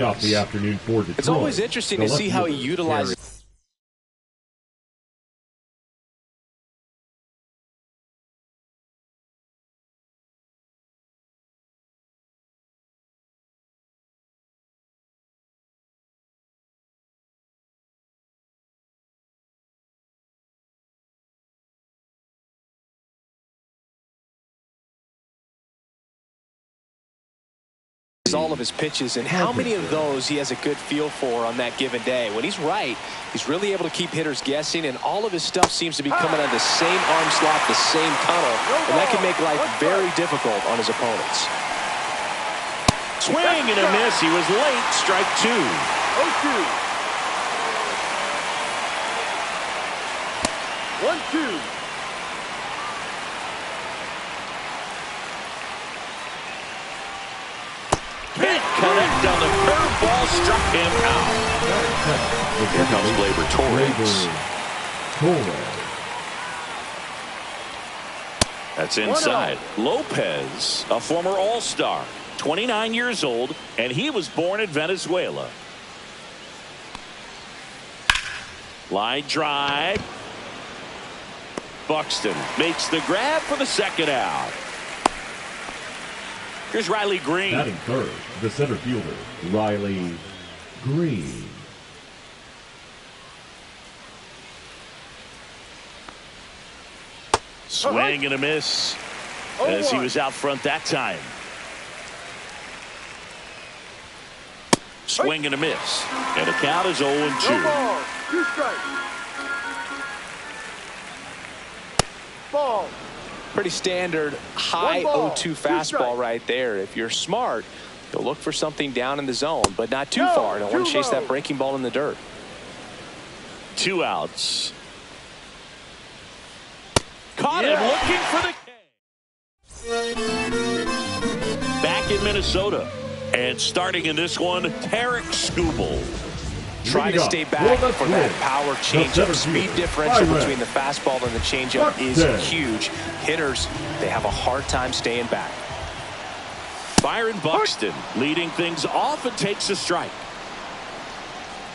off the afternoon for Detroit. It's always interesting to see how he utilizes. All of his pitches and how many of those he has a good feel for on that given day. When he's right, he's really able to keep hitters guessing, and all of his stuff seems to be coming on the same arm slot, the same tunnel, and that can make life very difficult on his opponents. Swing and a miss. He was late. Strike two. 0-2. 1-2. Can't connect on the curveball, struck him out. Here comes Gleyber Torres. That's inside. Lopez, a former All-Star, 29 years old, and he was born in Venezuela. Line drive. Buxton makes the grab for the second out. Here's Riley Green. Batting third, the center fielder, Riley Green. Swing and a miss as he was out front that time. Swing and a miss. And the count is 0-2. No ball. 2 strikes. Ball. Pretty standard high 0-2 fastball right there. If you're smart, you'll look for something down in the zone, but not too far. Don't want to chase that breaking ball in the dirt. 2 outs. Caught him looking for the K. Back in Minnesota. And starting in this one, Tarek Skubal. Try to stay back for that power changeup. Speed differential between the fastball and the changeup is huge. Hitters, they have a hard time staying back. Byron Buxton leading things off and takes a strike.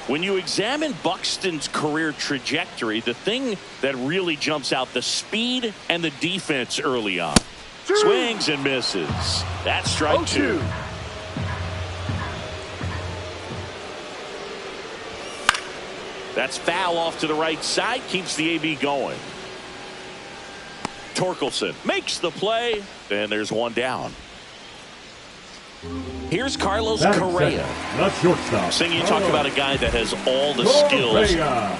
When you examine Buxton's career trajectory, the thing that really jumps out, the speed and the defense early on. Swings and misses. That's strike 2. That's foul off to the right side, keeps the AB going. Torkelson makes the play, and there's one down. Here's Carlos Correa. Seeing you talk about a guy that has all the skills.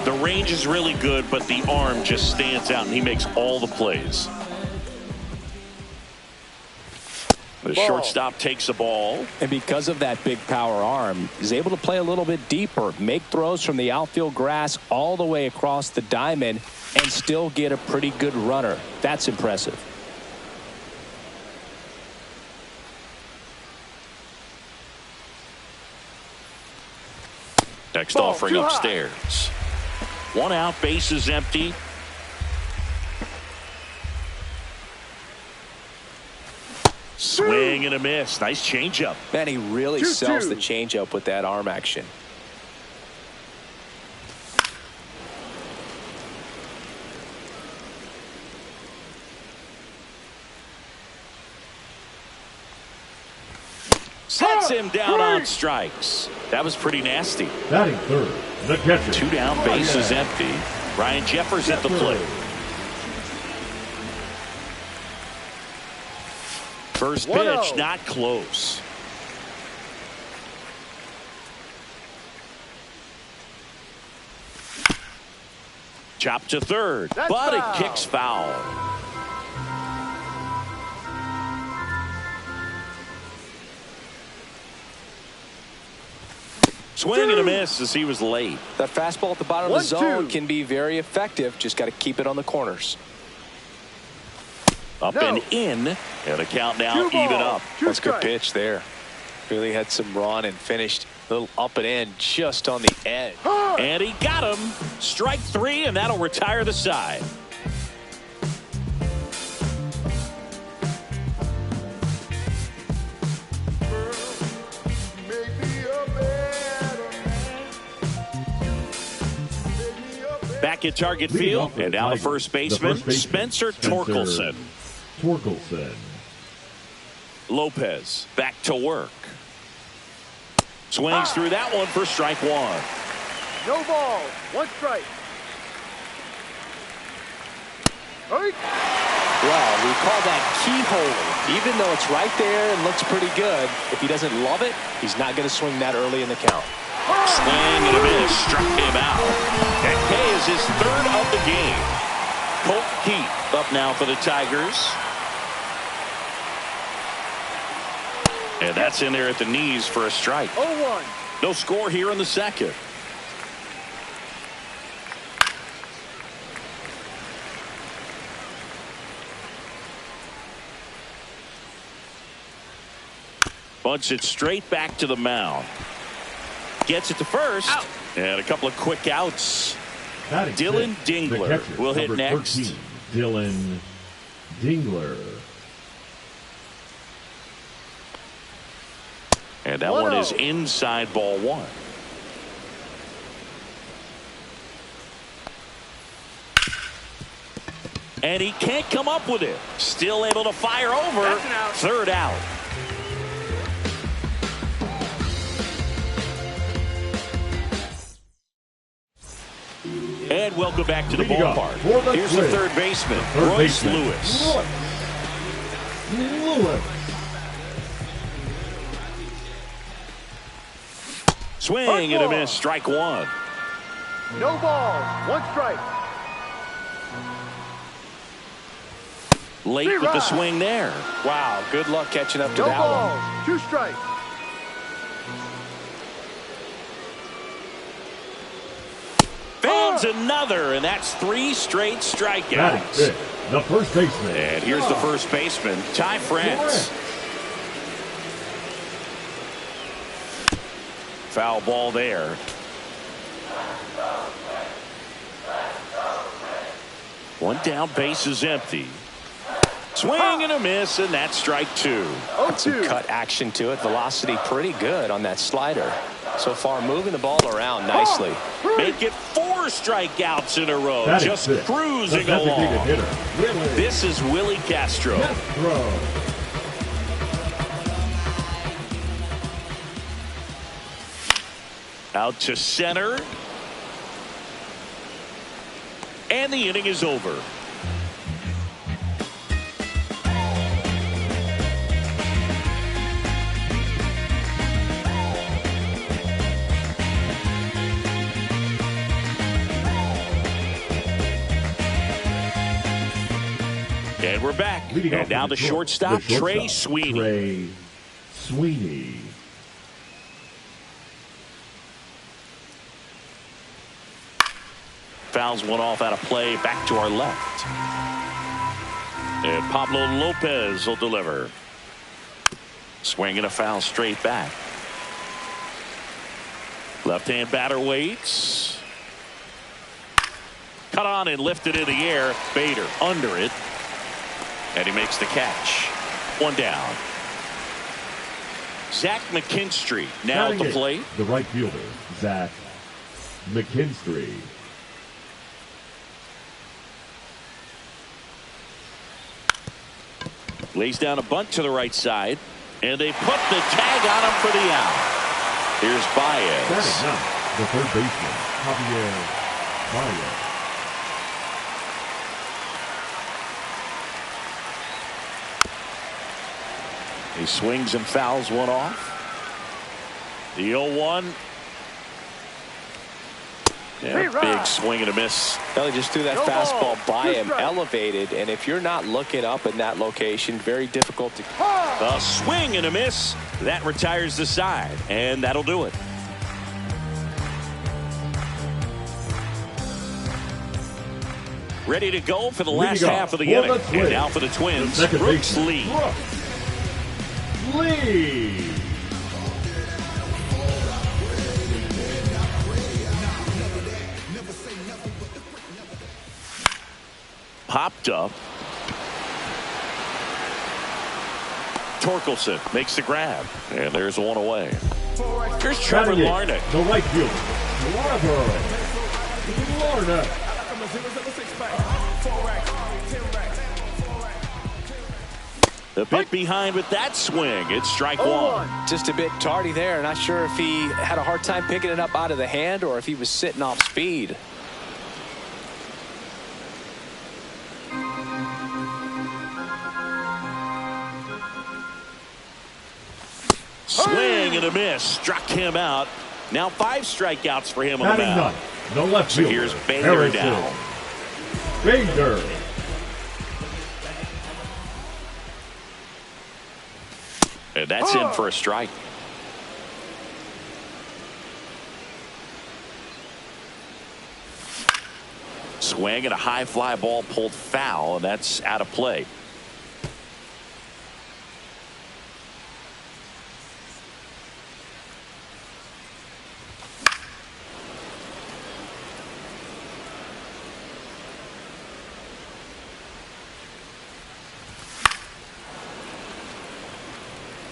The range is really good, but the arm just stands out, and he makes all the plays. The shortstop takes the ball. And because of that big power arm, he's able to play a little bit deeper, make throws from the outfield grass all the way across the diamond, and still get a pretty good runner. That's impressive. Next offering upstairs. 1 out, base is empty. Swing and a miss. Nice changeup. Man, he really sells the changeup with that arm action. Sets him down on strikes. That was pretty nasty. Batting third, the catcher. 2 down, base is empty. Ryan Jeffers at the plate. First pitch, not close. Chop to third, but it kicks foul. Swing and a miss as he was late. That fastball at the bottom of the zone can be very effective. Just got to keep it on the corners. Up and in, and a count now even up. That's a good pitch there. Really had some run and finished a little up and in just on the edge. And he got him. Strike 3, and that'll retire the side. Make me a man. Back at target Leading field, off for and the now the Tigers, first baseman, Spencer Torkelson. Torkelson. Lopez back to work. Swings through that one for strike one. No ball. One strike. Hurry. Well, we call that keyhole. Even though it's right there and looks pretty good, if he doesn't love it, he's not going to swing that early in the count. Swing and a miss, struck him out. And K is his third of the game. Colt Keith up now for the Tigers. And that's in there at the knees for a strike. 0-1. No score here in the second. Bunts it straight back to the mound. Gets it to first. Out. And a couple of quick outs. Dylan Dingler will hit next. 13, Dylan Dingler. And that one is inside ball one. And he can't come up with it. Still able to fire over. Third out. And welcome back to the ballpark. Here's the third baseman, Royce Lewis. Swing and a miss, strike one. No ball. One strike. Late with the swing there. Wow, good luck catching up to No that ball. one. 2 strikes. Fans another, and that's 3 straight strikeouts. That is it. The first baseman. And here's the first baseman, Ty France. Foul ball there. One down, base is empty. Swing and a miss, and that's strike 2. Some cut action to it. Velocity pretty good on that slider. So far, moving the ball around nicely. Make it 4 strikeouts in a row. That just is cruising the along. hitter, This is Willie Castro. Out to center. And the inning is over. And we're back. And now the shortstop, Trey Sweeney. Trey Sweeney. Fouls one off out of play, back to our left. And Pablo Lopez will deliver. Swing and a foul straight back. Left-hand batter waits. Cut on and lifted in the air. Bader under it. And he makes the catch. One down. Zach McKinstry now at the plate. The right fielder, Zach McKinstry. Lays down a bunt to the right side. And they put the tag on him for the out. Here's Baez. That is now the third baseman, Javier Baez. He swings and fouls one off. The 0-1. Yeah, big swing and a miss. Well, he just threw that fastball by him, elevated, and if you're not looking up in that location, very difficult to. A swing and a miss. That retires the side, and that'll do it. Ready to go for the last half of the inning. And now for the Twins, Brooks Lee. Lee. Popped up. Torkelson makes the grab. And there's one away. Here's Trevor Larnach. The right fielder, Trevor Larnach. A bit behind with that swing. It's strike one. Just a bit tardy there. Not sure if he had a hard time picking it up out of the hand or if he was sitting off speed. Swing and a miss. Struck him out. Now 5 strikeouts for him on the mound. The left So fielder, here's Bader down. Bader. And that's in for a strike. Swing and a high fly ball pulled foul, and that's out of play.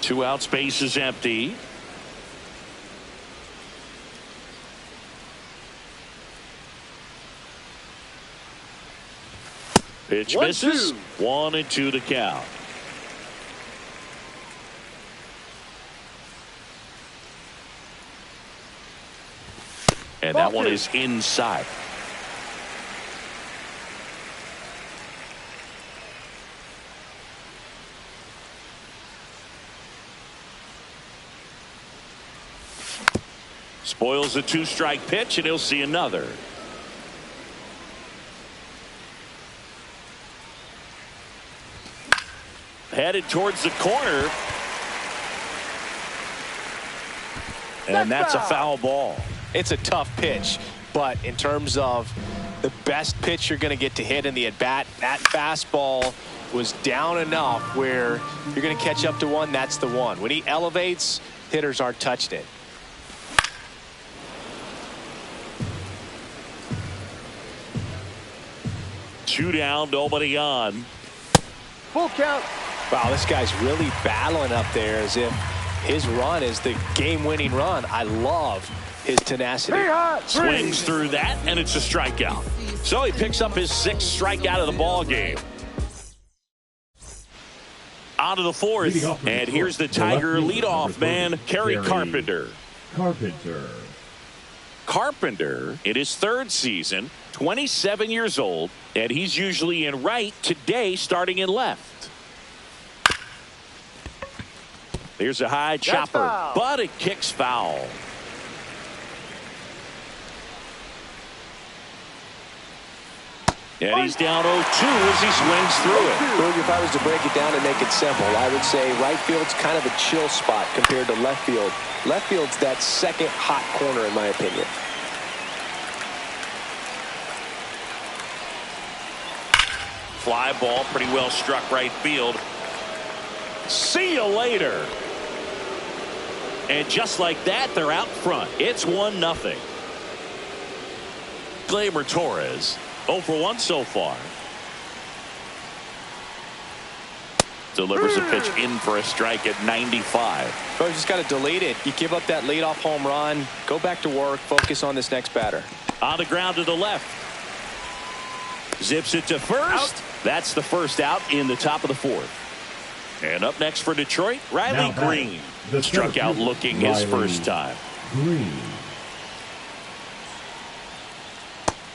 Two outs, base is empty. Pitch misses. 1-2 to count. And that one is inside. Spoils a 2-strike pitch, and he'll see another. Headed towards the corner. And that's a foul ball. It's a tough pitch, but in terms of the best pitch you're going to get to hit in the at-bat, that fastball was down enough where you're going to catch up to one. That's the one. When he elevates, hitters aren't touching it. Two down, nobody on. Full count. Wow, this guy's really battling up there as if his run is the game-winning run. I love his tenacity. Swings through that, and it's a strikeout. So he picks up his 6th strikeout of the ball game. On to the 4th, and here's the Tiger leadoff man, Kerry Carpenter. Carpenter, in his 3rd season, 27 years old, and he's usually in right, today starting in left. Here's a high chopper, but it kicks foul. And he's down 0-2 as he swings through it. Boog, if I was to break it down and make it simple, I would say right field's kind of a chill spot compared to left field. Left field's that second hot corner, in my opinion. Fly ball, pretty well struck right field. See you later. And just like that, they're out front. It's 1-0. Gleyber Torres, 0 for 1 so far. Delivers a pitch in for a strike at 95. So you just got to delete it. You give up that leadoff home run, go back to work, focus on this next batter. On the ground to the left. Zips it to first. That's the first out in the top of the 4th. And up next for Detroit, Riley Green. Struck out looking his first time.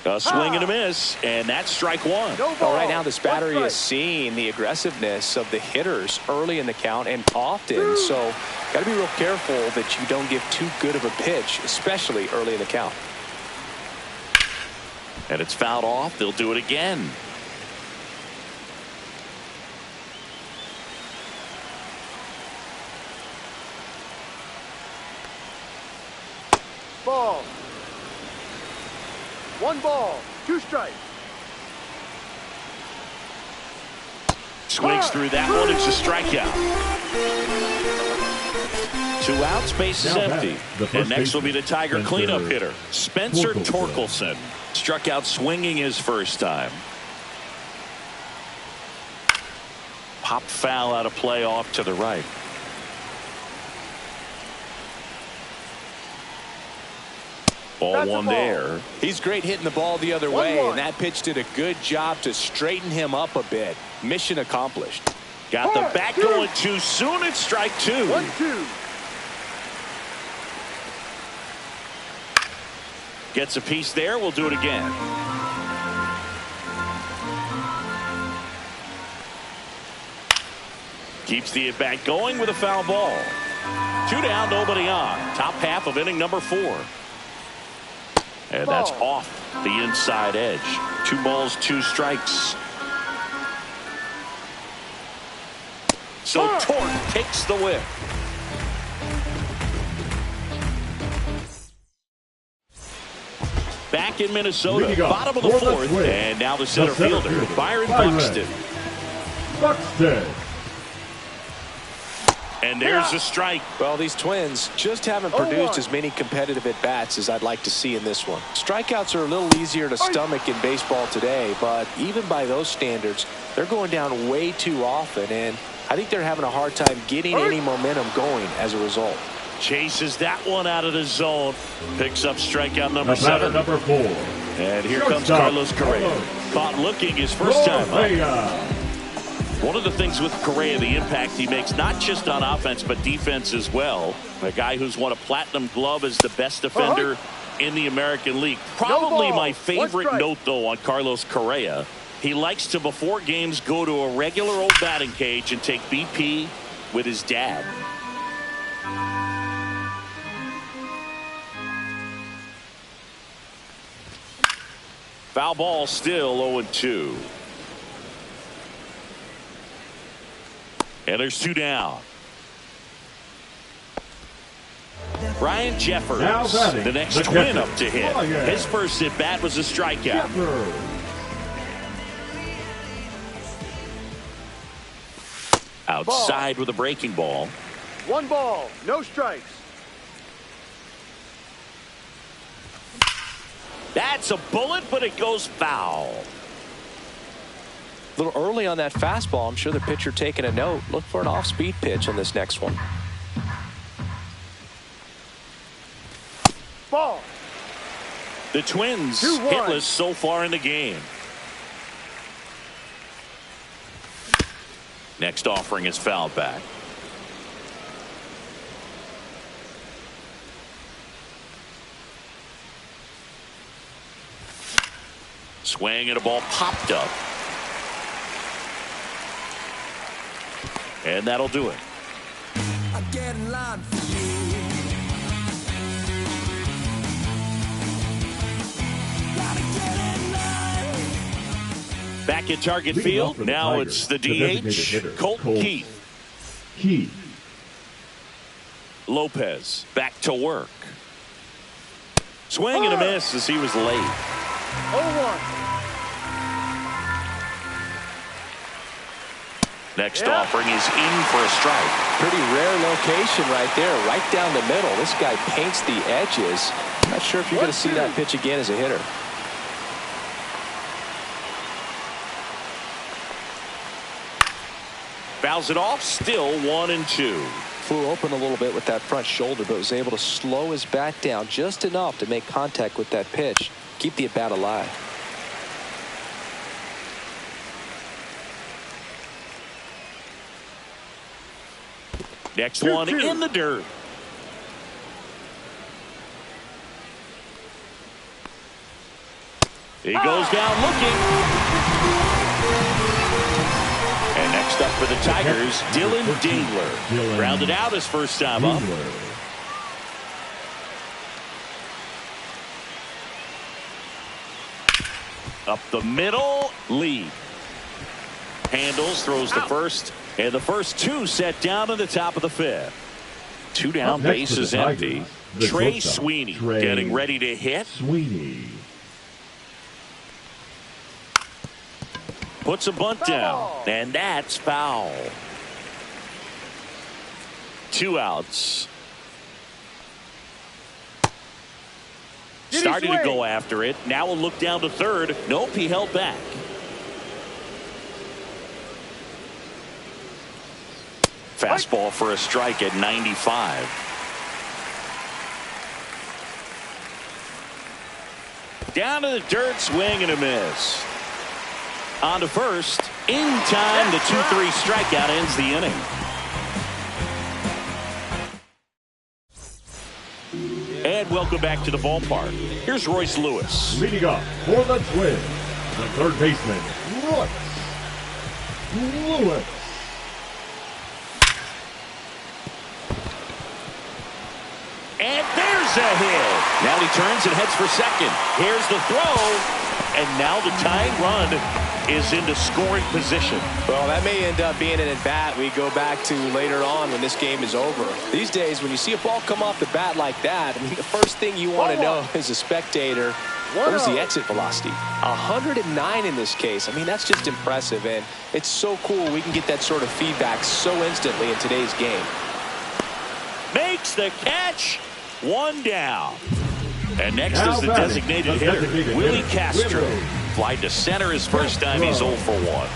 A swing and a miss, and that's strike 1. Well, right now this battery is seeing the aggressiveness of the hitters early in the count and often. So got to be real careful that you don't give too good of a pitch, especially early in the count. And it's fouled off. They'll do it again. Ball. 1 ball, 2 strikes. Swings through that one. It's a strikeout. 2 outs, base is empty. And next will be the Tiger cleanup hitter, Spencer Torkelson. Struck out swinging his first time. Popped foul out of play off to the right. Ball That's a one ball. there. He's great hitting the ball the other 1-1. way, and that pitch did a good job to straighten him up a bit. Mission accomplished. Got the bat going too soon. It's strike two. 1-2. Gets a piece there. We'll do it again. Keeps the at-bat going with a foul ball. 2 down, nobody on. Top half of inning number 4. And that's off the inside edge. 2 balls, 2 strikes. So Torque takes the whip. Back in Minnesota, bottom of the 4th, and now the center fielder, Byron Buxton. And there's a strike. Well, these Twins just haven't produced as many competitive at-bats as I'd like to see in this one. Strikeouts are a little easier to stomach in baseball today, but even by those standards, they're going down way too often, and I think they're having a hard time getting any momentum going as a result. Chases that one out of the zone. Picks up strikeout number 7. Number 4. And here comes Carlos Correa. Caught looking his first time up. One of the things with Correa, the impact he makes, not just on offense, but defense as well. A guy who's won a platinum glove as the best defender in the American League. Probably my favorite note, though, on Carlos Correa. He likes to, before games, go to a regular old batting cage and take BP with his dad. Foul ball, still 0-2. And there's 2 down. Ryan Jeffers, the next Twin up to hit. His first at bat was a strikeout. Outside with a breaking ball. 1 ball, no strikes. That's a bullet, but it goes foul. A little early on that fastball. I'm sure the pitcher taking a note. Look for an off-speed pitch on this next one. Ball. The Twins 2-1. hitless so far in the game. Next offering is fouled back. Swing and a ball popped up. And that'll do it. Back at target field. Now it's the DH, Colton Keith. Lopez back to work. Swing and a miss as he was late. 0-1. Next offering is in for a strike. Pretty rare location right there, right down the middle. This guy paints the edges. I'm not sure if you're going to see that pitch again as a hitter. Fouls it off, still 1-2. Flew open a little bit with that front shoulder, but was able to slow his bat down just enough to make contact with that pitch. Keep the at-bat alive. Next one in the dirt. He goes down looking. And next up for the Tigers, Dylan Dingler. Rounded out his first time up. Up the middle, lead. Handles, throws the first. And the first 2 set down in the top of the 5th. 2 down, bases empty. Trey Sweeney getting ready to hit. Puts a bunt down, and that's foul. 2 outs. Started to go after it. Now we'll look down to third. Nope, he held back. Fastball for a strike at 95. Down to the dirt, swing and a miss. On to first. In time, the 2-3 strikeout ends the inning. And welcome back to the ballpark. Here's Royce Lewis. Leading up for the Twins, the third baseman, Royce Lewis. And there's a hit. Now he turns and heads for second. Here's the throw. And now the tying run is into scoring position. Well, that may end up being an at-bat we go back to later on when this game is over. These days, when you see a ball come off the bat like that, I mean, the first thing you want to know as a spectator, what is the exit velocity? 109 in this case. I mean, that's just impressive, and it's so cool we can get that sort of feedback so instantly in today's game. Makes the catch. One down. And next is the designated hitter, Willie Castro. Fly to center his first time. He's 0 for 1.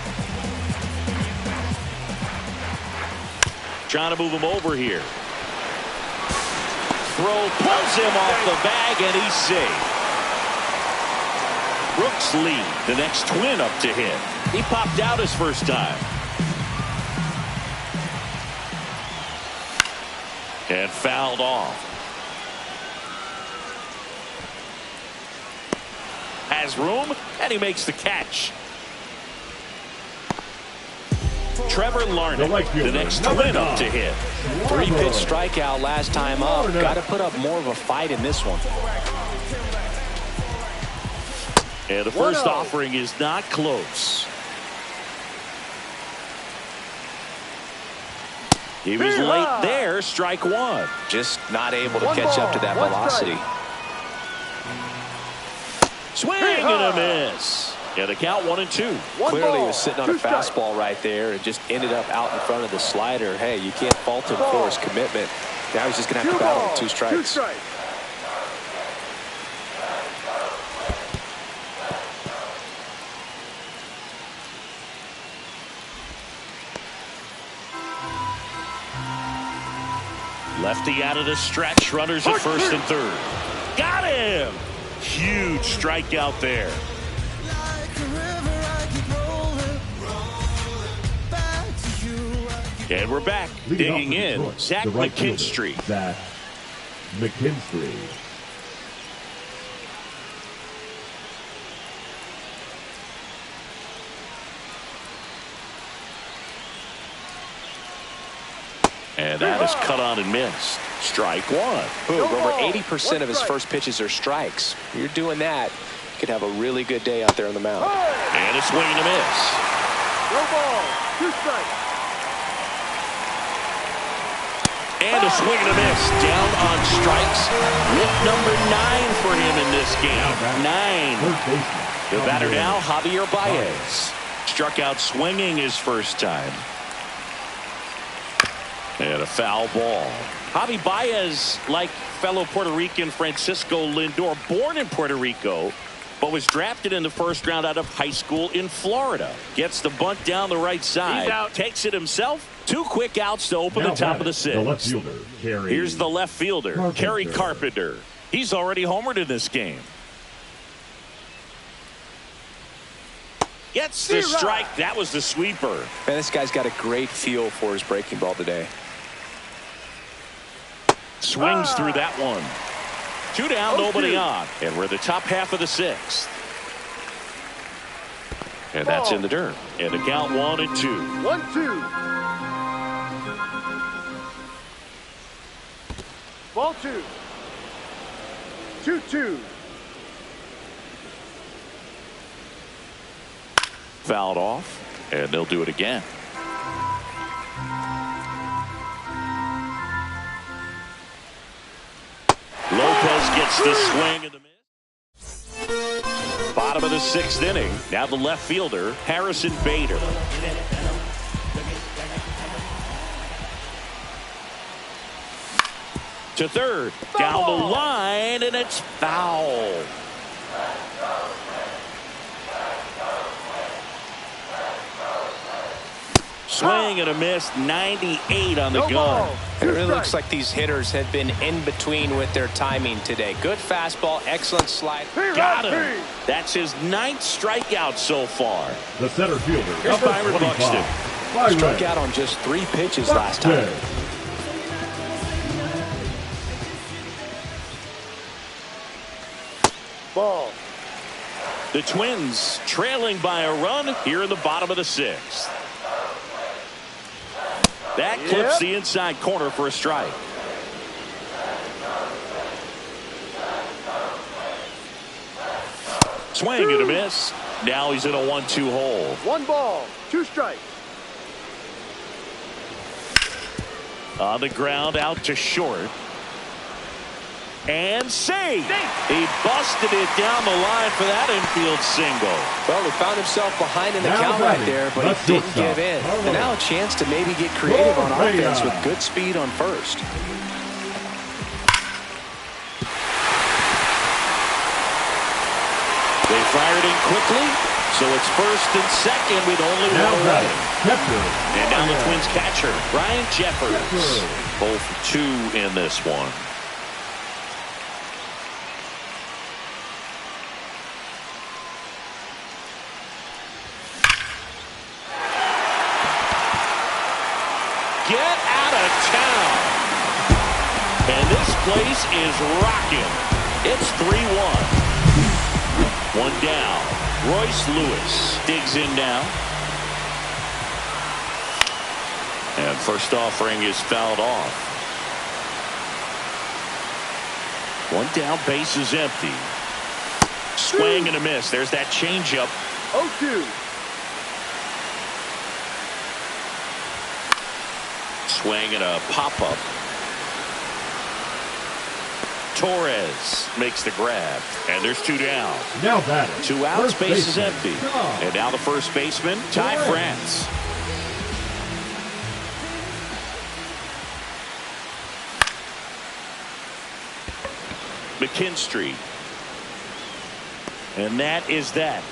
Trying to move him over here. Throw pulls him off the bag, and he's safe. Brooks Lee, the next Twin up to hit. He popped out his first time. And fouled off. Has room, and he makes the catch. Trevor Larnach, the next Twin up to hit. 3-pitch strikeout last time up. Got to put up more of a fight in this one. And the first offering is not close. He was late there, strike one. Just not able to catch up to that velocity. Swing and a miss. Yeah, the count 1-2. Clearly he was sitting on a fastball right there and just ended up out in front of the slider. Hey, you can't fault him for his commitment. Now he's just going to have to battle with 2 strikes. Lefty out of the stretch. Runners at first and third. Got him. Huge strikeout there. And we're back. Digging in. Detroit, Zach right McKinstry. Zach McKinstry. And that is cut on and missed. Strike one. Boom, over 80% of his first pitches are strikes. You're doing that, you could have a really good day out there on the mound. And a swing and a miss. No ball, 2 strikes. And a swing and a miss. Down on strikes with number 9 for him in this game. 9. The batter now, Javier Baez. Struck out swinging his first time. And a foul ball. Javi Baez, like fellow Puerto Rican Francisco Lindor, born in Puerto Rico, but was drafted in the first round out of high school in Florida. Gets the bunt down the right side. He's out. Takes it himself. 2 quick outs to open the top of the 6th. The left fielder, Here's the left fielder, Kerry Carpenter. He's already homered in this game. Gets the strike. That was the sweeper. Man, this guy's got a great feel for his breaking ball today. Swings through that one. 2 down, nobody on. And we're the top half of the 6th. And that's in the dirt. And the count 1-2. 1-2. Ball 2. 2-2. Fouled off, and they'll do it again. Lopez gets the swing and the miss. Bottom of the 6th inning. Now the left fielder, Harrison Bader. To third, down the line, and it's foul. Swing and a miss, 98 on the No gun. ball. It really looks like these hitters have been in between with their timing today. Good fastball, excellent slide. Got him. That's his 9th strikeout so far. The center fielder, Here's number Byron 25. Buxton. Byron Struck out on just 3 pitches last time. Buxton. Ball. The Twins trailing by a run here in the bottom of the 6th. That clips the inside corner for a strike. Swing and a miss. Now he's in a 1-2 hole. 1 ball, 2 strikes. On the ground, out to short. And save. He busted it down the line for that infield single. Well, he found himself behind in the Now count right batting. there, but Let's he didn't shortstop. give in. All right. And now a chance to maybe get creative on Correa. offense with good speed on first. They fired in quickly, so it's first and second with only Now one batting. away. Catcher. And now the Twins catcher, Ryan Jeffers. Both 2 in this one. Get out of town. And this place is rocking. It's 3-1. 1 down. Royce Lewis digs in now. And first offering is fouled off. 1 down, base is empty. Swing and a miss. There's that changeup. 0-2. Swing and a pop-up. Torres makes the grab. And there's 2 down. Now batting. 2 outs, First base is baseman. empty. Tom. And now the first baseman, Ty Torres. France. McKinstry. And that is that.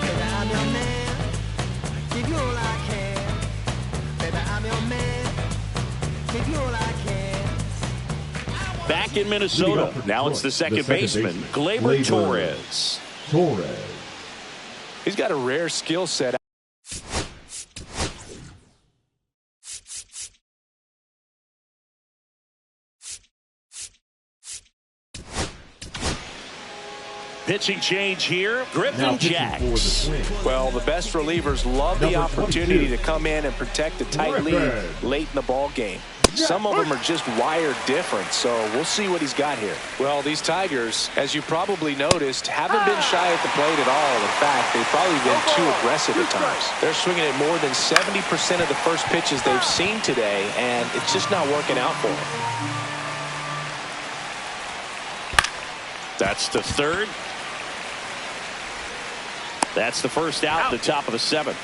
Baby, I'm your man. Give you all I can. Baby, I'm your man. Give you all I can. Back in Minnesota. Now it's the second baseman, Gleyber Torres. Torres. He's got a rare skill set. Pitching change here, Griffin Now pitching for the Jax. Twins. Well, the best relievers love the Number opportunity 22. to come in and protect a tight lead Griffin. late in the ball game. Some of them are just wired different, so we'll see what he's got here. Well, these Tigers, as you probably noticed, haven't been shy at the plate at all. In fact, they've probably been too aggressive at times. They're swinging at more than 70% of the first pitches they've seen today, and it's just not working out for them. That's the third. That's the first out, the top of the 7th.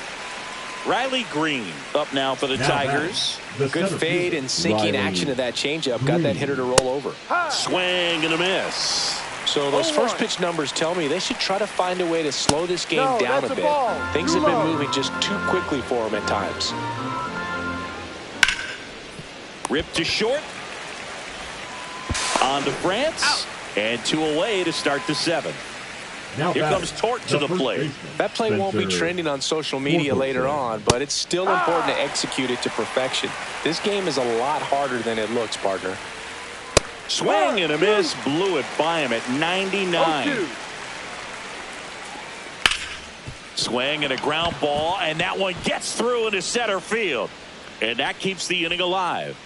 Riley Green up now for the Now Tigers. batting. The Good center fade fielder, and sinking Riley action of that changeup got that hitter to roll over. Swing and a miss. So those first pitch numbers tell me they should try to find a way to slow this game No, down that's a a bit. ball. Things Too have been low. moving just too quickly for them at times. Ripped to short. On to France. And 2 away to start the 7th. Now Here batting. comes Tort to the first plate. baseman, That play won't be Spencer trending on social media Wuke. later on, but it's still important to execute it to perfection. This game is a lot harder than it looks, partner. Swing and a miss. Blew it by him at 99. 0-2. Swing and a ground ball, and that one gets through into center field. And that keeps the inning alive.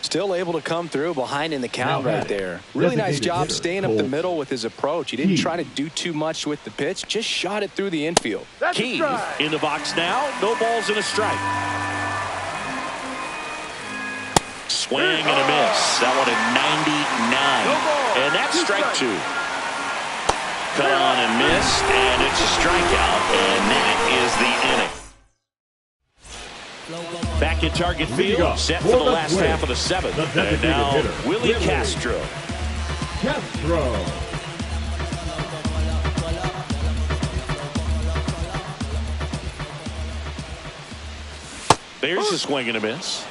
Still able to come through behind in the count Now right batting. there. Really nice Designated job hitter, staying up the Cole middle with his approach. He didn't Key. try to do too much with the pitch, just shot it through the infield. That's a Key strike. in the box now. No balls and a strike. Swing and a miss. That one at 99. No ball. And that's 2 strike strikes. 2. Cut on and missed, and it's a strikeout, and that is the inning. Back in target Leading field, up set for for the the last Twins, half of the 7th. the And designated now hitter, Willie Willie Castro. Castro. There's a swing and a miss.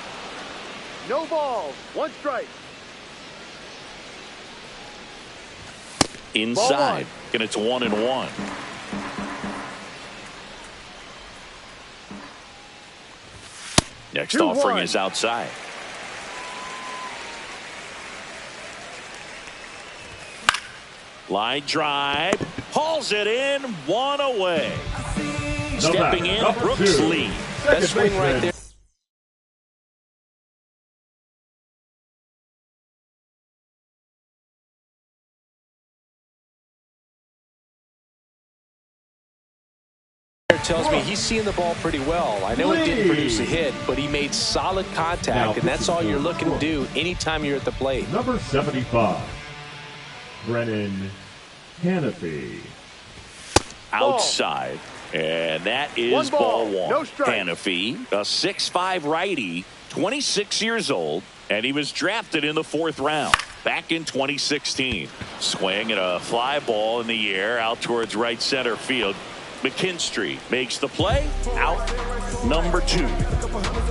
No balls. One strike. Inside. And it's 1-1. Next offering is outside. Line drive. Hauls it in. One away. Stepping in, Brooks Lee. That swing right there. Tells me he's seeing the ball pretty well. I know it didn't produce a hit, but he made solid contact, and that's all you're looking to do anytime you're at the plate. Number 75, Brennan Hanafy. Outside. And that is ball one. No strike. Hanafy, a 6'5" righty, 26 years old, and he was drafted in the 4th round back in 2016. Swing and a fly ball in the air out towards right center field. McKinstry makes the play. Out number 2.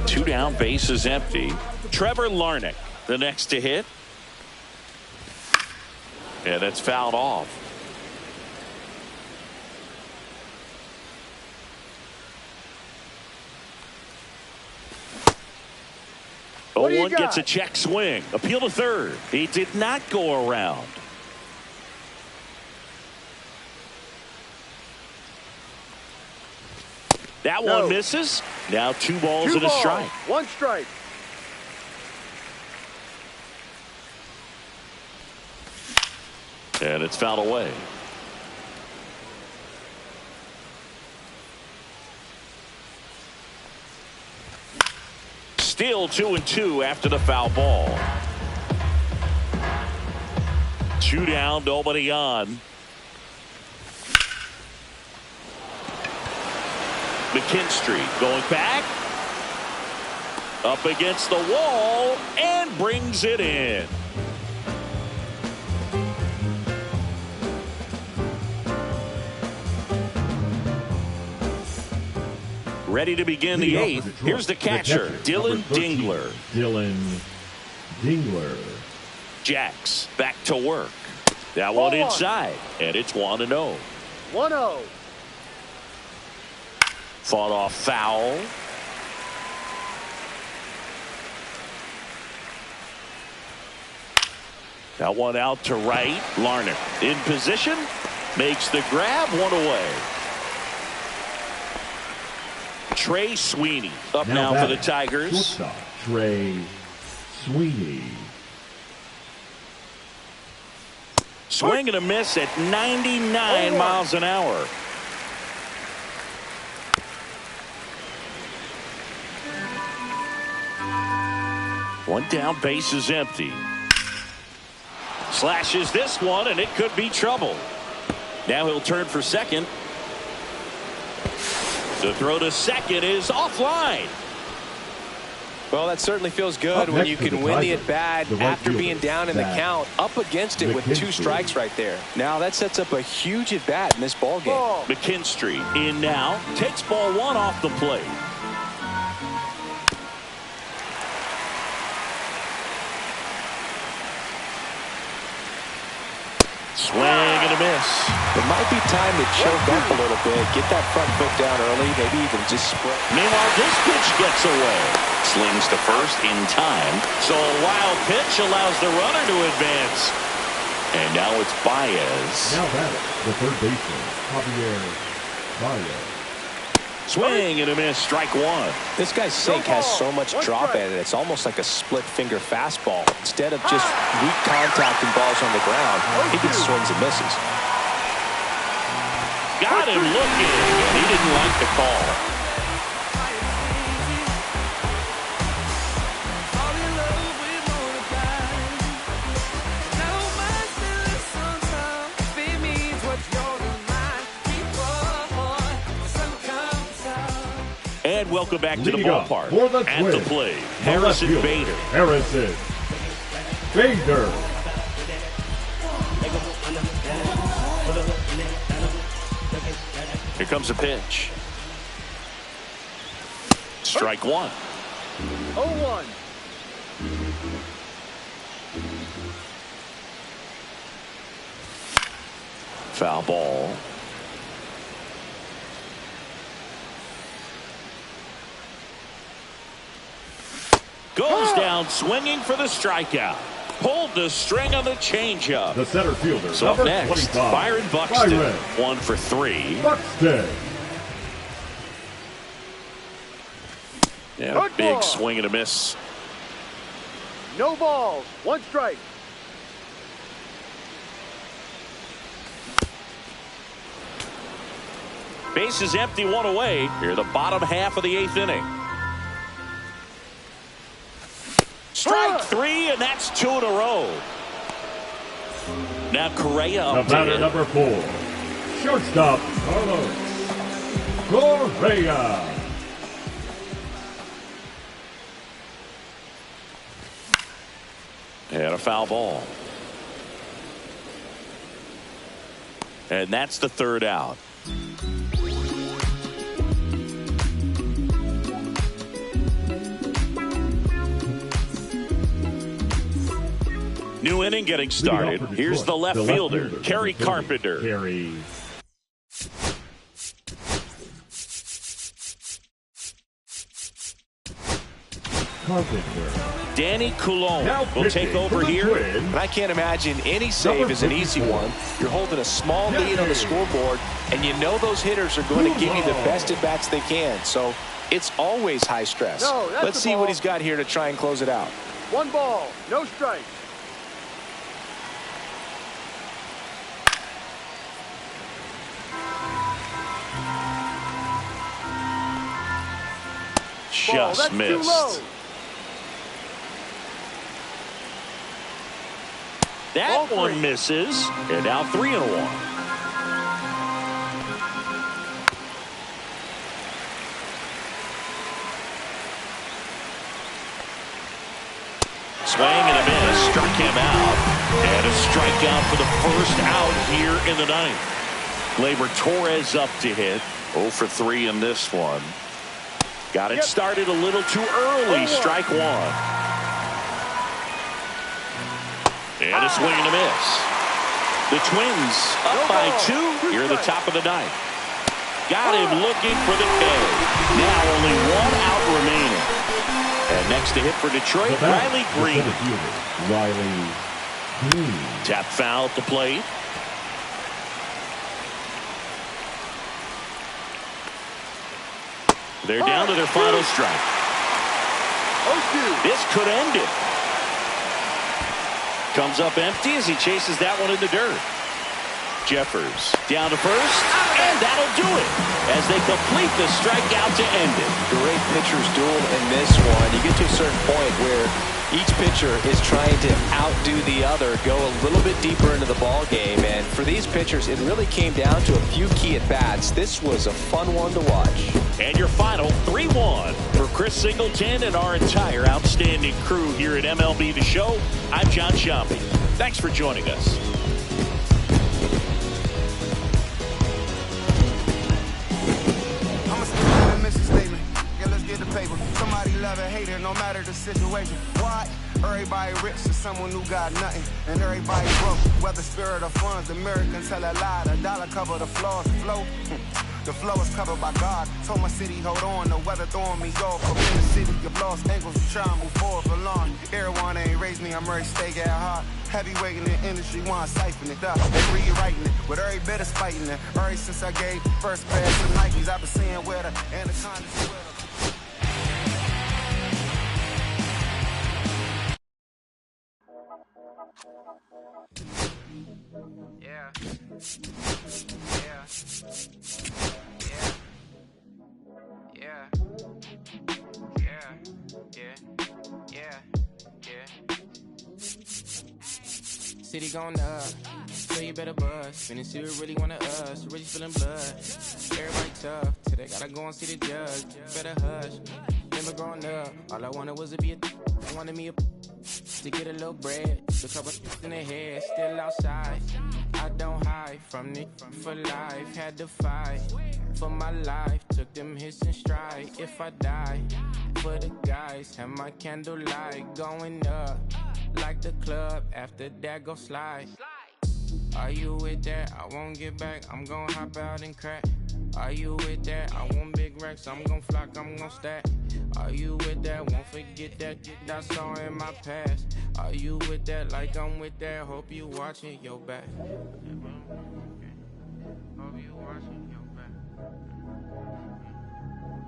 2 down, bases empty. Trevor Larnach, the next to hit. And that's fouled off. One gets a check swing. Appeal to third. He did not go around. That one misses. Now 2 balls and a strike. 1 strike. And it's fouled away. Still 2-2 after the foul ball. 2 down, nobody on. McKinstry going back. Up against the wall and brings it in. Ready to begin the 8th. Here's the catcher, Dylan Dingler. Dylan Dingler. Jacks back to work. That one inside, and it's 1-0. 1-0. Fought off foul. That one out to right. Larnach in position. Makes the grab. 1 away. Trey Sweeney up now for the Tigers. Shortstop, Trey Sweeney. Swing and a miss at 99 miles an hour. One down, base is empty. Slashes this one, and it could be trouble. Now he'll turn for second. The throw to second is offline. Well, that certainly feels good when you can win the at-bat after being down in the count, up against it with 2 strikes right there. Now that sets up a huge at-bat in this ball game. McKinstry in now. Takes ball 1 off the plate. Swing and a miss. It might be time to choke up a little bit, get that front foot down early, maybe even just spread. Meanwhile, this pitch gets away. Slings to first in time. So a wild pitch allows the runner to advance. And now it's Baez. Now batter, the third baseman, Javier Baez. Swing and a miss, strike 1. This guy's sink has so much drop in it. It's almost like a split finger fastball. Instead of just weak contact and balls on the ground, he gets swings and misses. Got him looking, and he didn't like the call. And welcome back to the ballpark. At the plate, Harrison Bader. Harrison Bader. comes a pitch. Strike one. 0-1. Foul ball. Goes down swinging for the strikeout. Pulled the string on the changeup. The center fielder, So up number next, 25, Byron Buxton. Byron 1 for 3. Buxton. And a Good big ball. swing and a miss. No balls. 1 strike. Base is empty, 1 away. Here, the bottom half of the 8th inning. Strike 3, and that's 2 in a row. Now Correa The up to batter, hit. number 4, shortstop, Carlos Correa. And a foul ball. And that's the 3rd out. New inning getting started. Here's the left fielder, Kerry Carpenter. Kerry. Carpenter. Danny Coulomb Now will pitching take over for the here. Twins, And I can't imagine any save Number is an easy 54. one. You're holding a small lead on the scoreboard, and you know those hitters are going to give you the best at bats they can. So it's always high stress. No, that's Let's the see ball. what he's got here to try and close it out. 1 ball. No strike. Ball. Just That's too missed. low. That Ball one 3. misses. And now 3-1. Swing and a miss. Struck him out. And a strikeout for the first out here in the 9th. Gleyber Torres up to hit. 0 for 3 in this one. Got it started a little too early. Strike 1. And a swing and a miss. The Twins up by 2 here at the top of the 9th. Got him looking for the K. Now only 1 out remaining. And next to hit for Detroit, The batter, Riley the Green. center fielder, Riley Green. Tap foul at the plate. They're down to their final strike. 0-2. This could end it. Comes up empty as he chases that one in the dirt. Jeffers down to first, and that'll do it as they complete the strikeout to end it. Great pitchers duel in this one. You get to a certain point where each pitcher is trying to outdo the other, go a little bit deeper into the ball game, and for these pitchers, it really came down to a few key at-bats. This was a fun one to watch. And your final 3-1 for Chris Singleton and our entire outstanding crew here at MLB The Show. I'm John Sciambi. Thanks for joining us. I'ma stick with the mission statement. Yeah, let's get the paper. Somebody love and hate it, no matter the situation. Why? Everybody rich to someone who got nothing, and everybody broke. Whether spirit or funds, Americans tell a lie. The dollar cover the flaws, the flow. The flow is covered by God. Told my city, hold on, the weather throwing me off. I'm in the city of lost angles, I'm trying to move forward for long. Everyone ain't raised me, I'm ready to stay get hard. Heavyweight in the industry, want to siphon it up. They rewriting it, with every bit of spiting it. Ever since I gave first pass to Nikes, I've been seeing where the anacondas with her. Yeah. Yeah. Yeah. Yeah. Yeah. Yeah. Yeah. City going up, so you better buzz. Finna see who really wanna us, really feeling blood. Everybody tough, today gotta go and see the judge. Better hush. Remember growing up, all I wanted was to be I wanted me to get a little bread. A couple in the head, still outside. I don't hide from it for life, had to fight. for my life. Took them hits in stride. If I die, for the guys, have my candlelight going up like the club. After that, go slide. Are you with that? I won't get back. I'm gon' hop out and crack. Are you with that? I want big racks. I'm gon' flock. I'm gon' stack. Are you with that? Won't forget that I saw in my past. Are you with that? Like I'm with that. Hope you watching your back. Hope you watching your back.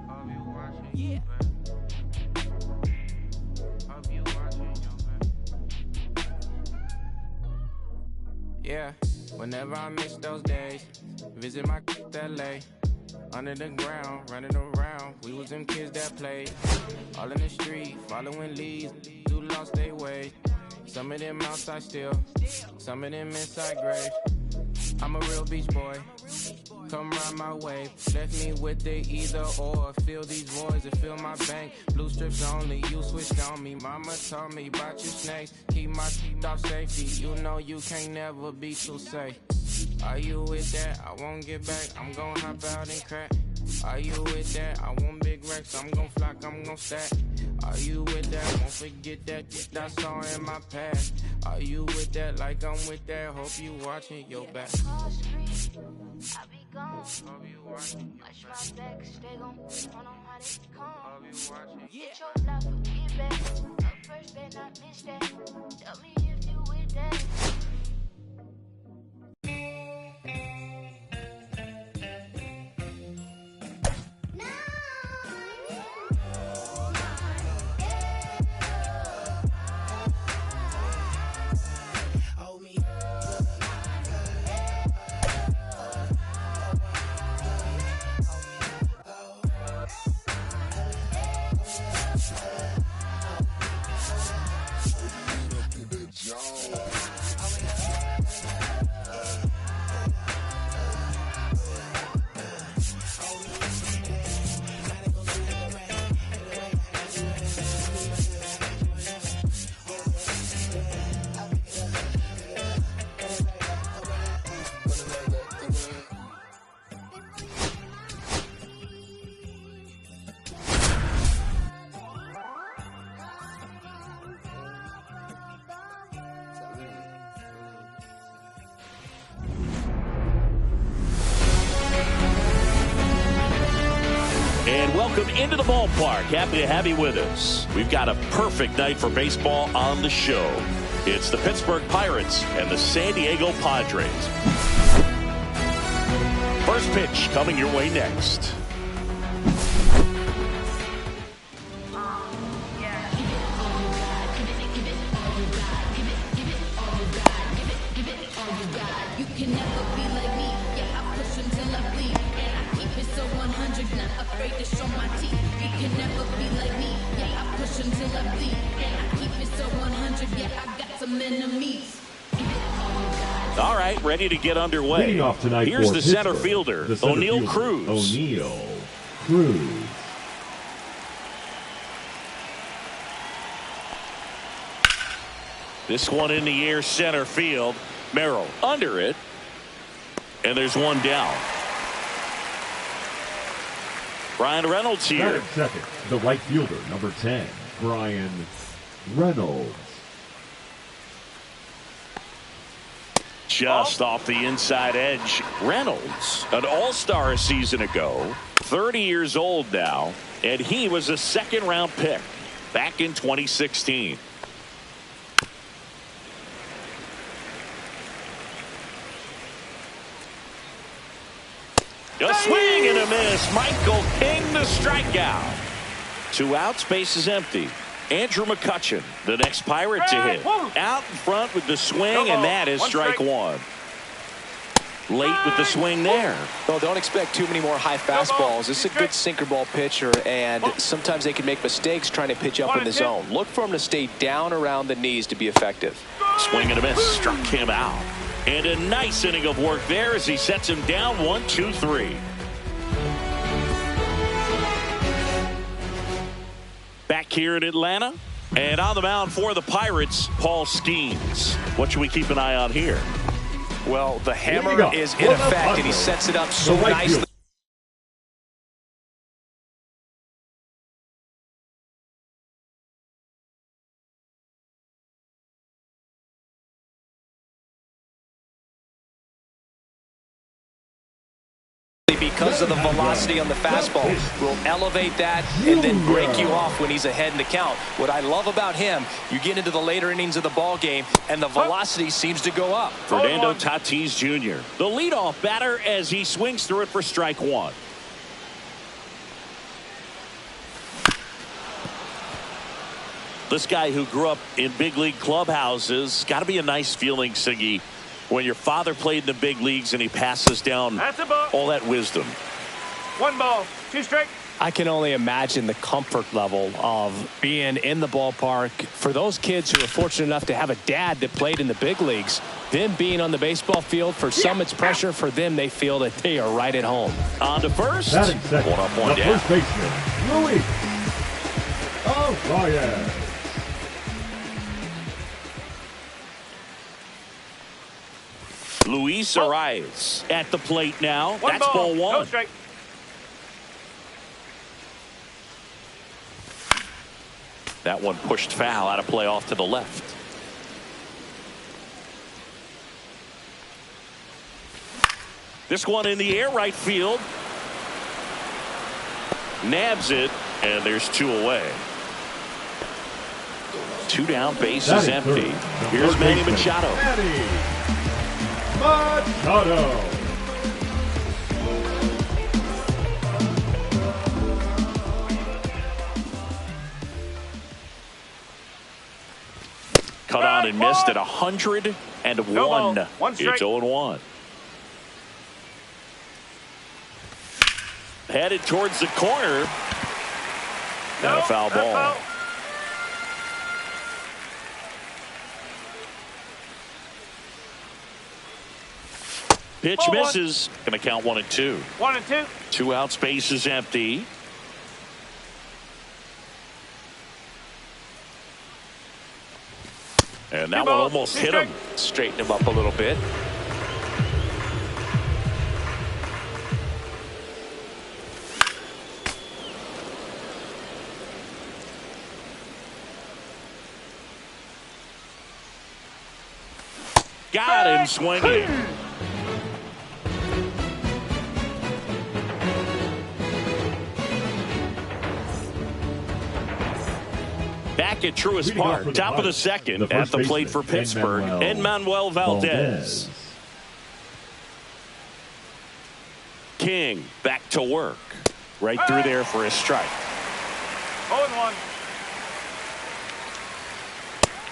Hope you watching your back. Hope you watching your back. Yeah, whenever I miss those days, visit my LA. Under the ground, running around, we was them kids that played. All in the street, following leads, who lost their way. Some of them outside still, some of them inside grave. I'm a real beach boy, come ride my wave. Left me with the either or, fill these voids and fill my bank. Blue strips only, you switched on me. Mama told me about your snakes, keep my teeth off safety. You know you can't never be too safe. Are you with that? I won't get back, I'm gon' hop out and crack. Are you with that? I want big racks, I'm gon' flock, I'm gon' stack. Are you with that? Won't forget that I saw in my past. Are you with that? Like I'm with that. Hope you watching your back. I be gone. Hope you watching your Watch back. my back, stay gon' run on how they come. Hope you watching. Get your life, get back. Up first, better not miss that. Tell me if you with that. And welcome into the ballpark. Happy to have you with us. We've got a perfect night for baseball on the show. It's the Pittsburgh Pirates and the San Diego Padres. First pitch coming your way next. You can never be like me. Yeah, I push until I bleed. And I keep it so 100, not afraid to show my teeth. You can never be like me. Yeah, I push until I bleed. And I keep it so 100. Yeah, I got some enemies. All right, ready to get underway. Leading off tonight Here's for the center Pittsburgh, fielder, the center O'Neal fielder, Cruz. O'Neal Cruz. This one in the air, center field. Merrill under it. And there's one down. Brian Reynolds here. Batting second, the right fielder, number 10, Brian Reynolds. Just off the inside edge. Reynolds, an all-star a season ago, 30 years old now, and he was a second-round pick back in 2016. A swing and a miss. Michael King, the strikeout. 2 outs, base is empty. Andrew McCutchen, the next Pirate to hit. Out in front with the swing, and that is strike one. Late with the swing there. Well, don't expect too many more high fastballs. This is a good sinker ball pitcher, and sometimes they can make mistakes trying to pitch up in the zone. Look for him to stay down around the knees to be effective. Swing and a miss. Struck him out. And a nice inning of work there as he sets him down 1-2-3. Back here in Atlanta, and on the mound for the Pirates, Paul Skeens. What should we keep an eye on here? Well, the hammer is in effect, and he sets it up so nicely. because of the velocity on the fastball. Will elevate that and then break you off when he's ahead in the count. What I love about him, you get into the later innings of the ball game, and the velocity seems to go up. Fernando Tatis Jr., the leadoff batter, as he swings through it for strike one. This guy who grew up in big league clubhouses, got to be a nice feeling, Siggy, when your father played in the big leagues and he passes down all that wisdom. 1 ball, 2 strikes. I can only imagine the comfort level of being in the ballpark. For those kids who are fortunate enough to have a dad that played in the big leagues, them being on the baseball field, for some it's pressure. For them, they feel that they are right at home. On to first. Batting second, One up, one the down. first baseman, Louis. Oh, yeah. Luis Arias at the plate now. 1 That's ball one. No strike. That one pushed foul, out of play off to the left. This one in the air, right field. Nabs it, and there's 2 away. 2 down, base is empty. Here's Manny Machado. Machado. Cut on and missed at 101. No ball. 1 strike. It's 0-1. Headed towards the corner. And a foul ball. Pitch misses. Going to count 1 and 2. 1 and 2. 2 out, space is empty. And that one almost hit him. Straighten him up a little bit. Got him swinging. Back at Truist Park, top of the second, at the plate for Pittsburgh, Enmanuel Valdez. King back to work. Right through there for a strike. 0-1.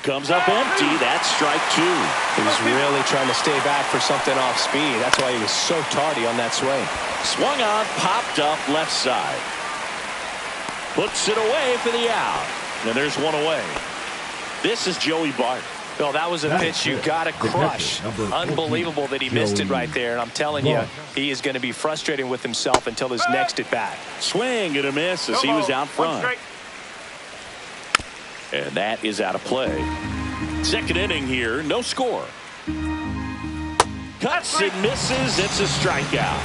Comes up empty. That's strike 2. He was really trying to stay back for something off speed. That's why he was so tardy on that swing. Swung on, popped up left side. Puts it away for the out. And there's 1 away. This is Joey Bart. Well, that was a pitch you got to crush. Unbelievable that he missed it right there. And I'm telling you, he is going to be frustrated with himself until his next at bat. Swing and a miss as he was out front. And that is out of play. Second inning here, no score. Cuts and misses. It's a strikeout.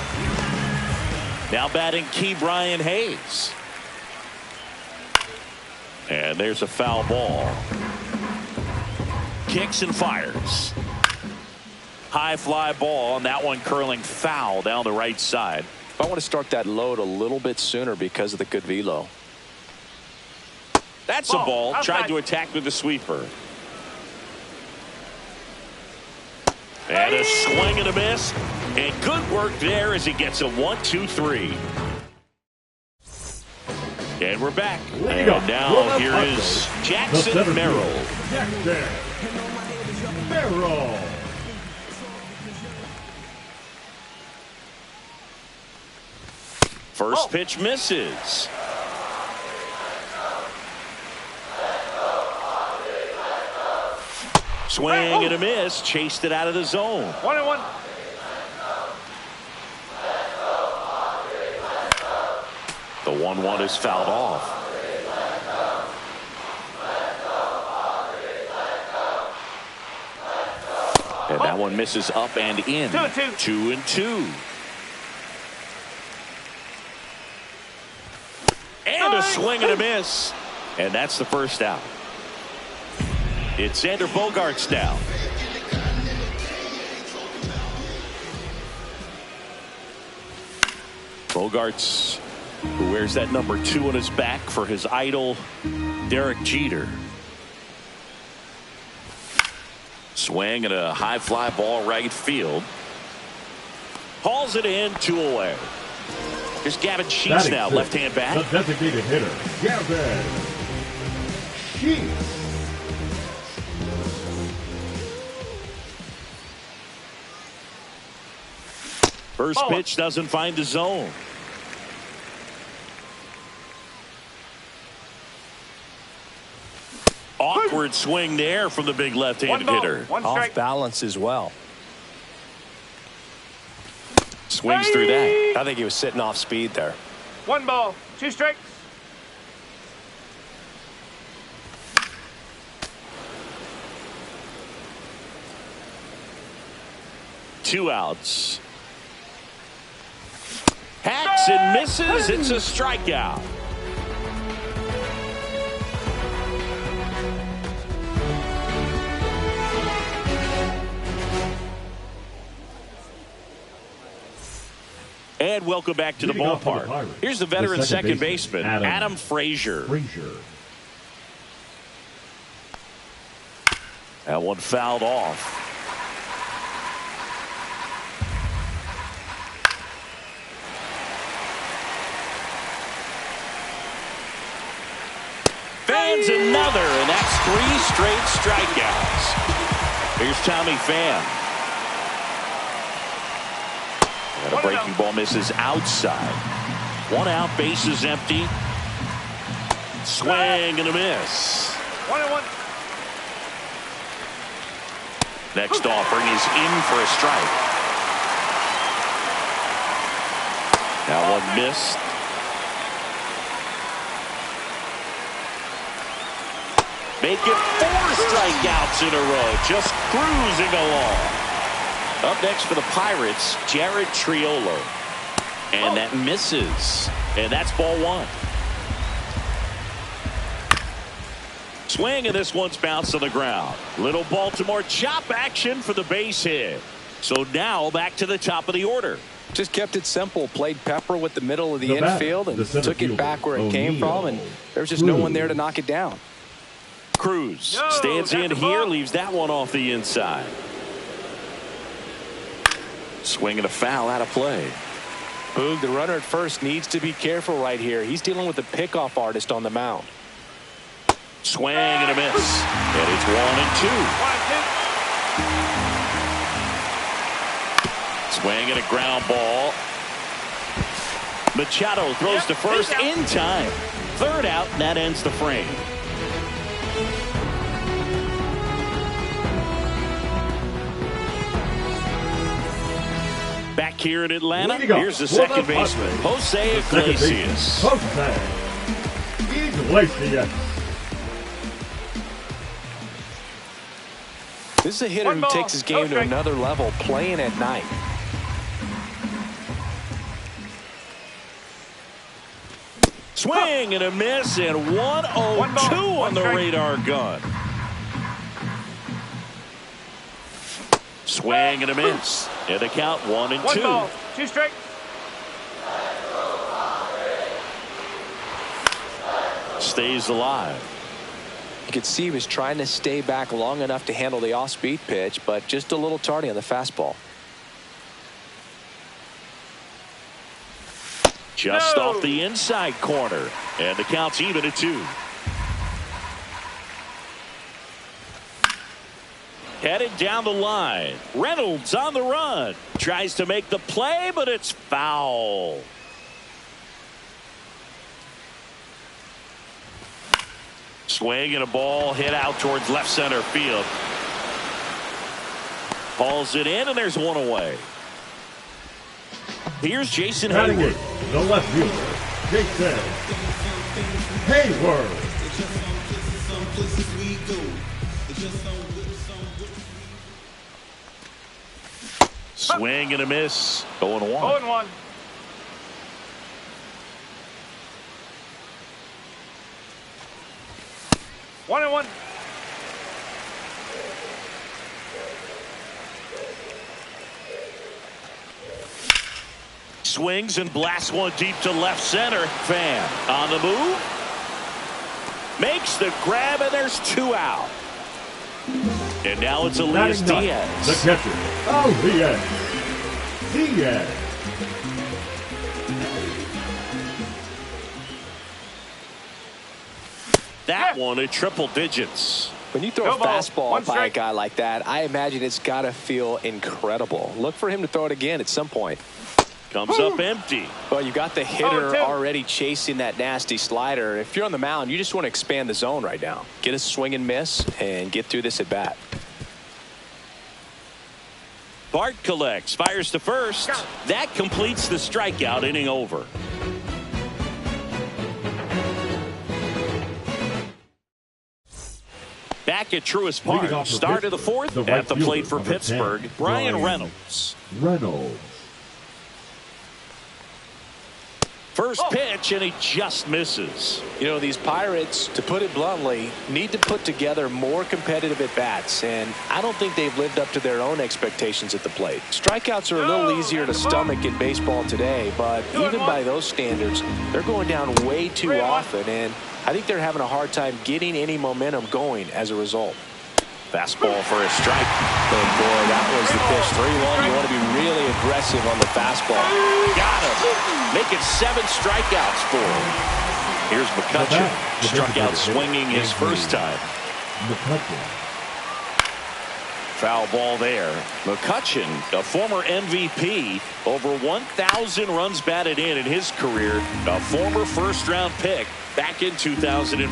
Now batting Key Brian Hayes. And there's a foul ball. Kicks and fires. High fly ball, and that one curling foul down the right side. I want to start that load a little bit sooner because of the good velo. That's a ball. Tried to attack with the sweeper. And a swing and a miss. And good work there as he gets a 1-2-3. And we're back. And now here is Jackson Merrill. Jackson Merrill. First pitch misses. Swing and a miss. Chased it out of the zone. 1-1. The 1-1 is fouled off. And that one misses up and in. 2-2. 2-2. And a swing and a miss. And that's the first out. It's Xander Bogaerts now. Bogarts, who wears that number 2 on his back for his idol, Derek Jeter. Swing and a high fly ball right field. Hauls it in, 2 away. Here's Gavin Sheets now, left-hand bat. The designated hitter, Gavin Sheets. First pitch doesn't find the zone. Awkward swing there from the big left-handed hitter. Off balance as well. Swings through that. I think he was sitting off speed there. 1 ball, 2 strikes. Two outs. Hacks and misses. It's a strikeout. And welcome back to the ballpark. Here's the veteran second baseman, Adam Frazier. That one fouled off. Fans another, and that's 3 straight strikeouts. Here's Tommy Pham. And a breaking ball misses outside. 1 out, bases empty. Swing and a miss. 1-1. Next offering is in for a strike. That one missed. Make it 4 strikeouts in a row. Just cruising along. Up next for the Pirates, Jared Triolo. And that misses. And that's ball 1. Swing, and this one's bounced on the ground. Little Baltimore chop action for the base hit. So now back to the top of the order. Just kept it simple. Played pepper with the middle of the infield and took it back where it came from. And there's just no one there to knock it down. Cruz stands in here, leaves that one off the inside. Swing and a foul out of play. Boog, the runner at first needs to be careful right here. He's dealing with a pickoff artist on the mound. Swing and a miss. And it's 1-2. Swing and a ground ball. Machado throws to first in time. 3rd out, and that ends the frame. Back here in Atlanta, here's the second baseman, Jose Iglesias. This is a hitter who takes his game to another level, playing at night. Swing and a miss, and 1-0-2 on the radar gun. Swing and a miss. And the count 1-2. 1 ball, 2 strikes. Stays alive. You could see he was trying to stay back long enough to handle the off-speed pitch, but just a little tardy on the fastball. Just off the inside corner. And the count's even at 2. Headed down the line. Reynolds on the run. Tries to make the play, but it's foul. Swing and a ball hit out towards left center field. Hauls it in, and there's 1 away. Here's Jason Hayward. The left fielder, Jason Hayward. Swing and a miss. 0-1. 0-1. One and one. swings and blasts one deep to left center. Fan on the move. Makes the grab, and there's 2 out. And now it's Elias Diaz. The catcher, Elias Diaz. That one at triple digits. When you throw a fastball by a strike. guy like that, I imagine it's got to feel incredible. Look for him to throw it again at some point. Comes up empty. Well, you got the hitter 0-2. already chasing that nasty slider. If you're on the mound, you just want to expand the zone right now. Get a swing and miss and get through this at bat. Bart collects, fires to first. That completes the strikeout. Inning over. Back at Truist Park, start of the 4th, at the plate for Pittsburgh, Brian Reynolds. First pitch, and he just misses. You know, these Pirates, to put it bluntly, need to put together more competitive at-bats, and I don't think they've lived up to their own expectations at the plate. Strikeouts are a little easier to stomach in baseball today, but even by those standards, they're going down way too often, and I think they're having a hard time getting any momentum going as a result. Fastball for a strike. Oh boy, that was the pitch. 3-1. You want to be really aggressive on the fastball. Got him. Make it 7 strikeouts for him. Here's McCutcheon. Struck out swinging his first time. Foul ball there. McCutcheon, a former MVP, over 1,000 runs batted in his career, a former first-round pick back in 2005.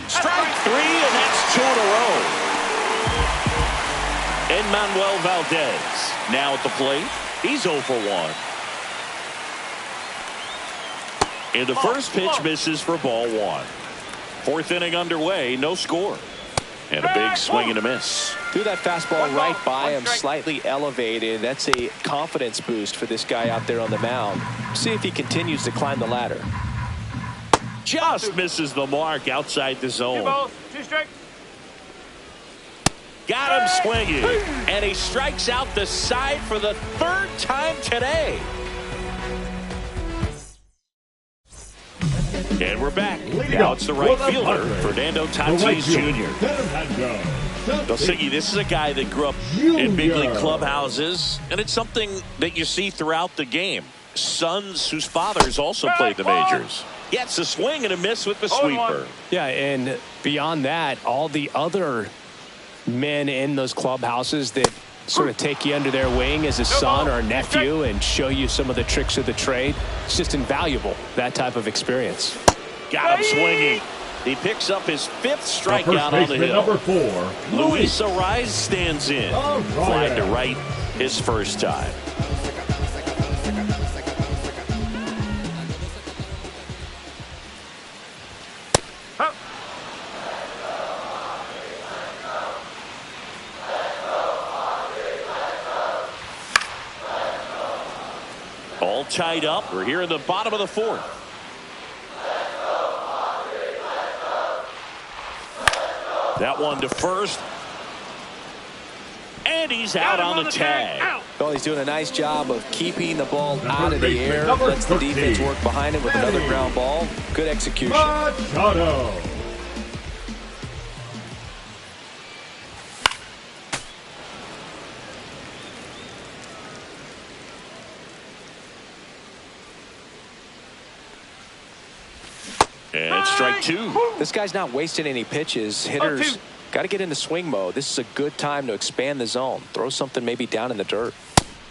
Strike 3, and that's 2 in a row. And Manuel Valdez now at the plate. He's 0 for 1. And the first pitch misses for ball 1. 4th inning underway, no score. And a big swing and a miss. Threw that fastball right by him, slightly elevated. That's a confidence boost for this guy out there on the mound. See if he continues to climb the ladder. Just misses the mark outside the zone. 2 balls, 2 strikes. Got him swinging. And he strikes out the side for the 3rd time today. And we're back. Now it's the right fielder, Fernando Tatis Jr. They'll say this is a guy that grew up in big league clubhouses, and it's something that you see throughout the game. Sons whose fathers also played the majors. Gets a swing and a miss with the sweeper. Yeah, and beyond that, all the other men in those clubhouses that sort of take you under their wing as a son or a nephew and show you some of the tricks of the trade. It's just invaluable, that type of experience. Got him swinging. He picks up his 5th strikeout on the hill. Number 4, Luis Arraez stands in. Fly to right his first time. All tied up. We're here in the bottom of the 4th. That one to first. And he's out on the tag. Well, he's doing a nice job of keeping the ball out of the air. Lets the defense work behind him with another ground ball. Good execution. Machado. And it's strike 2. This guy's not wasting any pitches. Hitters got to get into swing mode. This is a good time to expand the zone. Throw something maybe down in the dirt.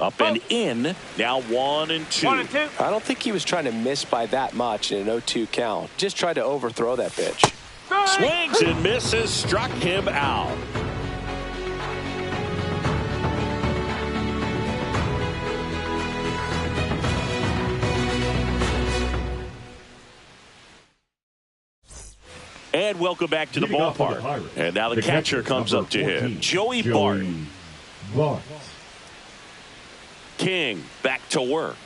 Up and in. Now 1-2. 1-2. I don't think he was trying to miss by that much in an 0-2 count. Just tried to overthrow that pitch. Swings and misses. Struck him out. And welcome back to the ballpark. And now the catcher comes up to him. Joey Bart. King back to work.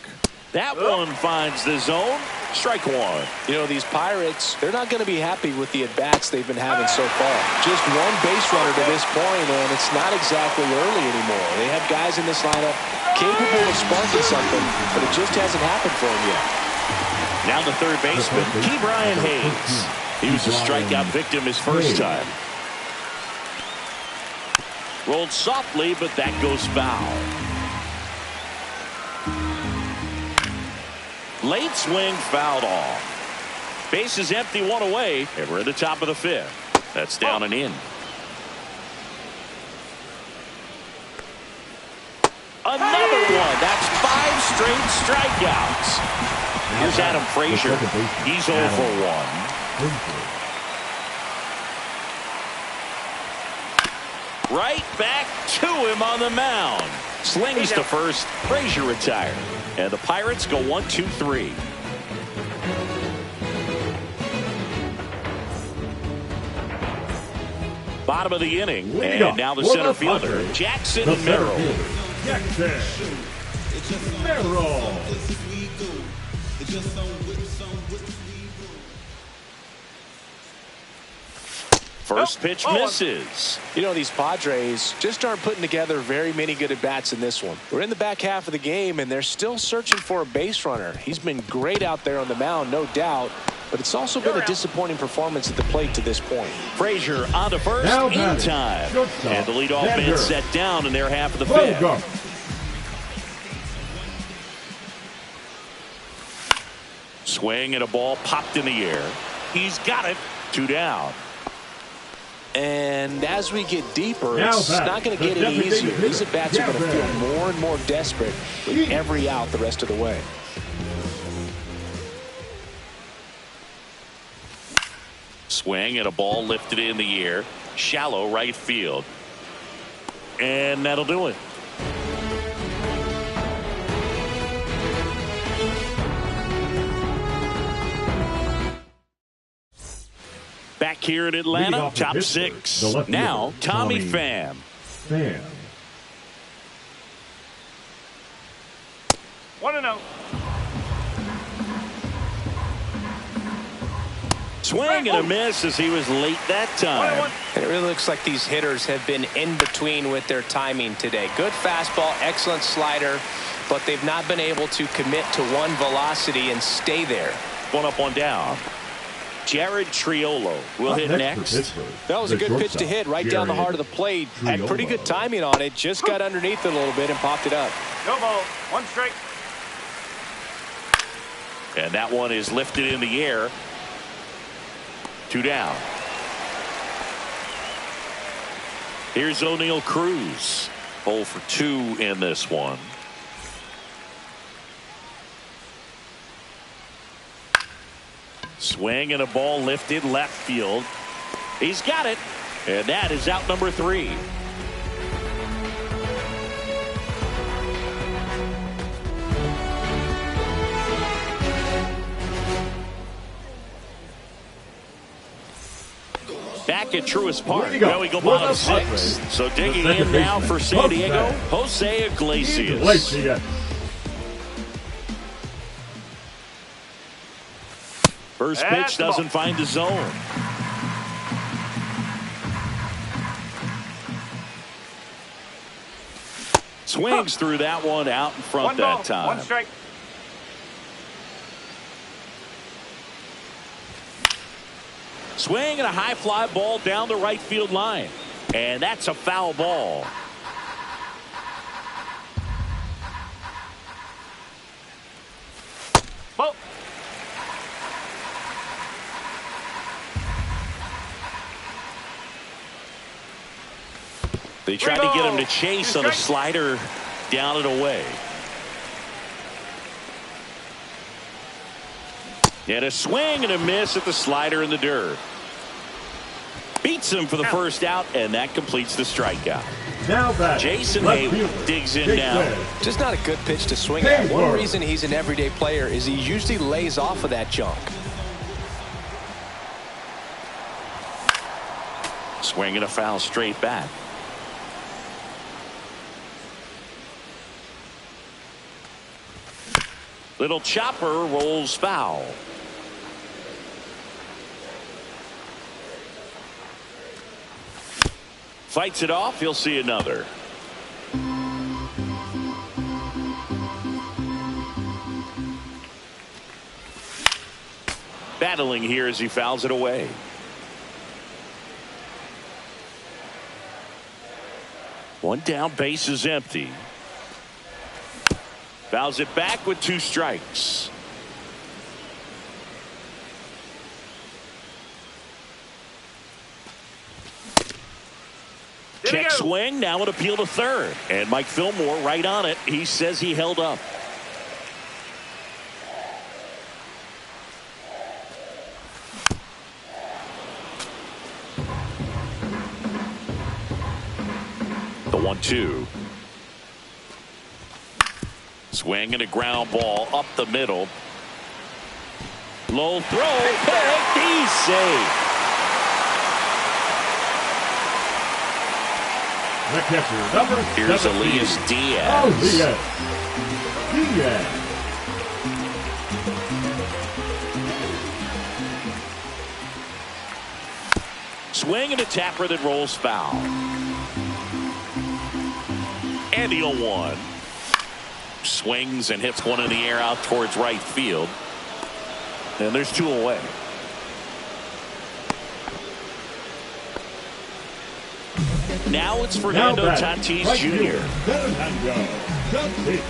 That one finds the zone. Strike 1. You know, these Pirates, they're not going to be happy with the at-bats they've been having so far. Just one base runner to this point, and it's not exactly early anymore. They have guys in this lineup capable of sparking something, but it just hasn't happened for him yet. Now the third baseman, Brian Hayes. He was a strikeout victim his first time. Rolled softly, but that goes foul. Late swing fouled off. Base is empty, one away, and we're at the top of the fifth. That's down and in. Another one. That's 5 straight strikeouts. Here's Adam Frazier. He's 0 for 1. Right back to him on the mound. Slings to first. Frazier retired. And the Pirates go 1-2-3. Bottom of the inning. And now the center fielder, Jackson Merrill. Jackson Merrill. First pitch misses. You know, these Padres just aren't putting together very many good at-bats in this one. We're in the back half of the game, and they're still searching for a base runner. He's been great out there on the mound, no doubt, but it's also been a disappointing performance at the plate to this point. Frazier on to first in time. And the leadoff man set down in their half of the fifth. Swing and a ball popped in the air. He's got it. 2 down. And as we get deeper, it's not going to get any easier. These at-bats are going to feel more and more desperate with every out the rest of the way. Swing and a ball lifted in the air. Shallow right field. And that'll do it. Back here in Atlanta, top 6. Now, Tommy Pham. Pham. 1-0. Swing and a miss as he was late that time. And it really looks like these hitters have been in between with their timing today. Good fastball, excellent slider, but they've not been able to commit to one velocity and stay there. 1 up, 1 down. Jared Triolo will hit next. That was a good pitch to hit right down the heart of the plate. Had pretty good timing on it. Just got underneath it a little bit and popped it up. No ball. 1 strike. And that one is lifted in the air. 2 down. Here's O'Neal Cruz. 0 for 2 in this one. Swing and a ball lifted left field. He's got it. And that is out number 3. Back at Truist Park. Well, we go bottom 6. So digging in now for San Diego, Jose Iglesias. First pitch doesn't find the zone. Swings through that one out in front that time. 1 strike. Swing and a high fly ball down the right field line. And that's a foul ball. Ball. They tried to get him to chase on a slider down and away. And a swing and a miss at the slider in the dirt. Beats him for the first out, and that completes the strikeout. Now back. Jason Hayward digs in now. Just not a good pitch to swing at. One reason he's an everyday player is he usually lays off of that junk. Swing and a foul straight back. Little chopper rolls foul. Fights it off. He'll see another. battling here as he fouls it away. One down, base is empty. Fouls it back with 2 strikes. Check swing, now an appeal to third. And Mike Fillmore right on it. He says he held up. The 1-2. Swing and a ground ball up the middle. Low throw, picked, he's safe. The catcher, number Here's 17. Elias Diaz. Diaz. Swing and a tapper that rolls foul. And the 0-1. Swings and hits one in the air out towards right field. And there's 2 away. Now it's Fernando Tatis right Jr. Fernando Tatis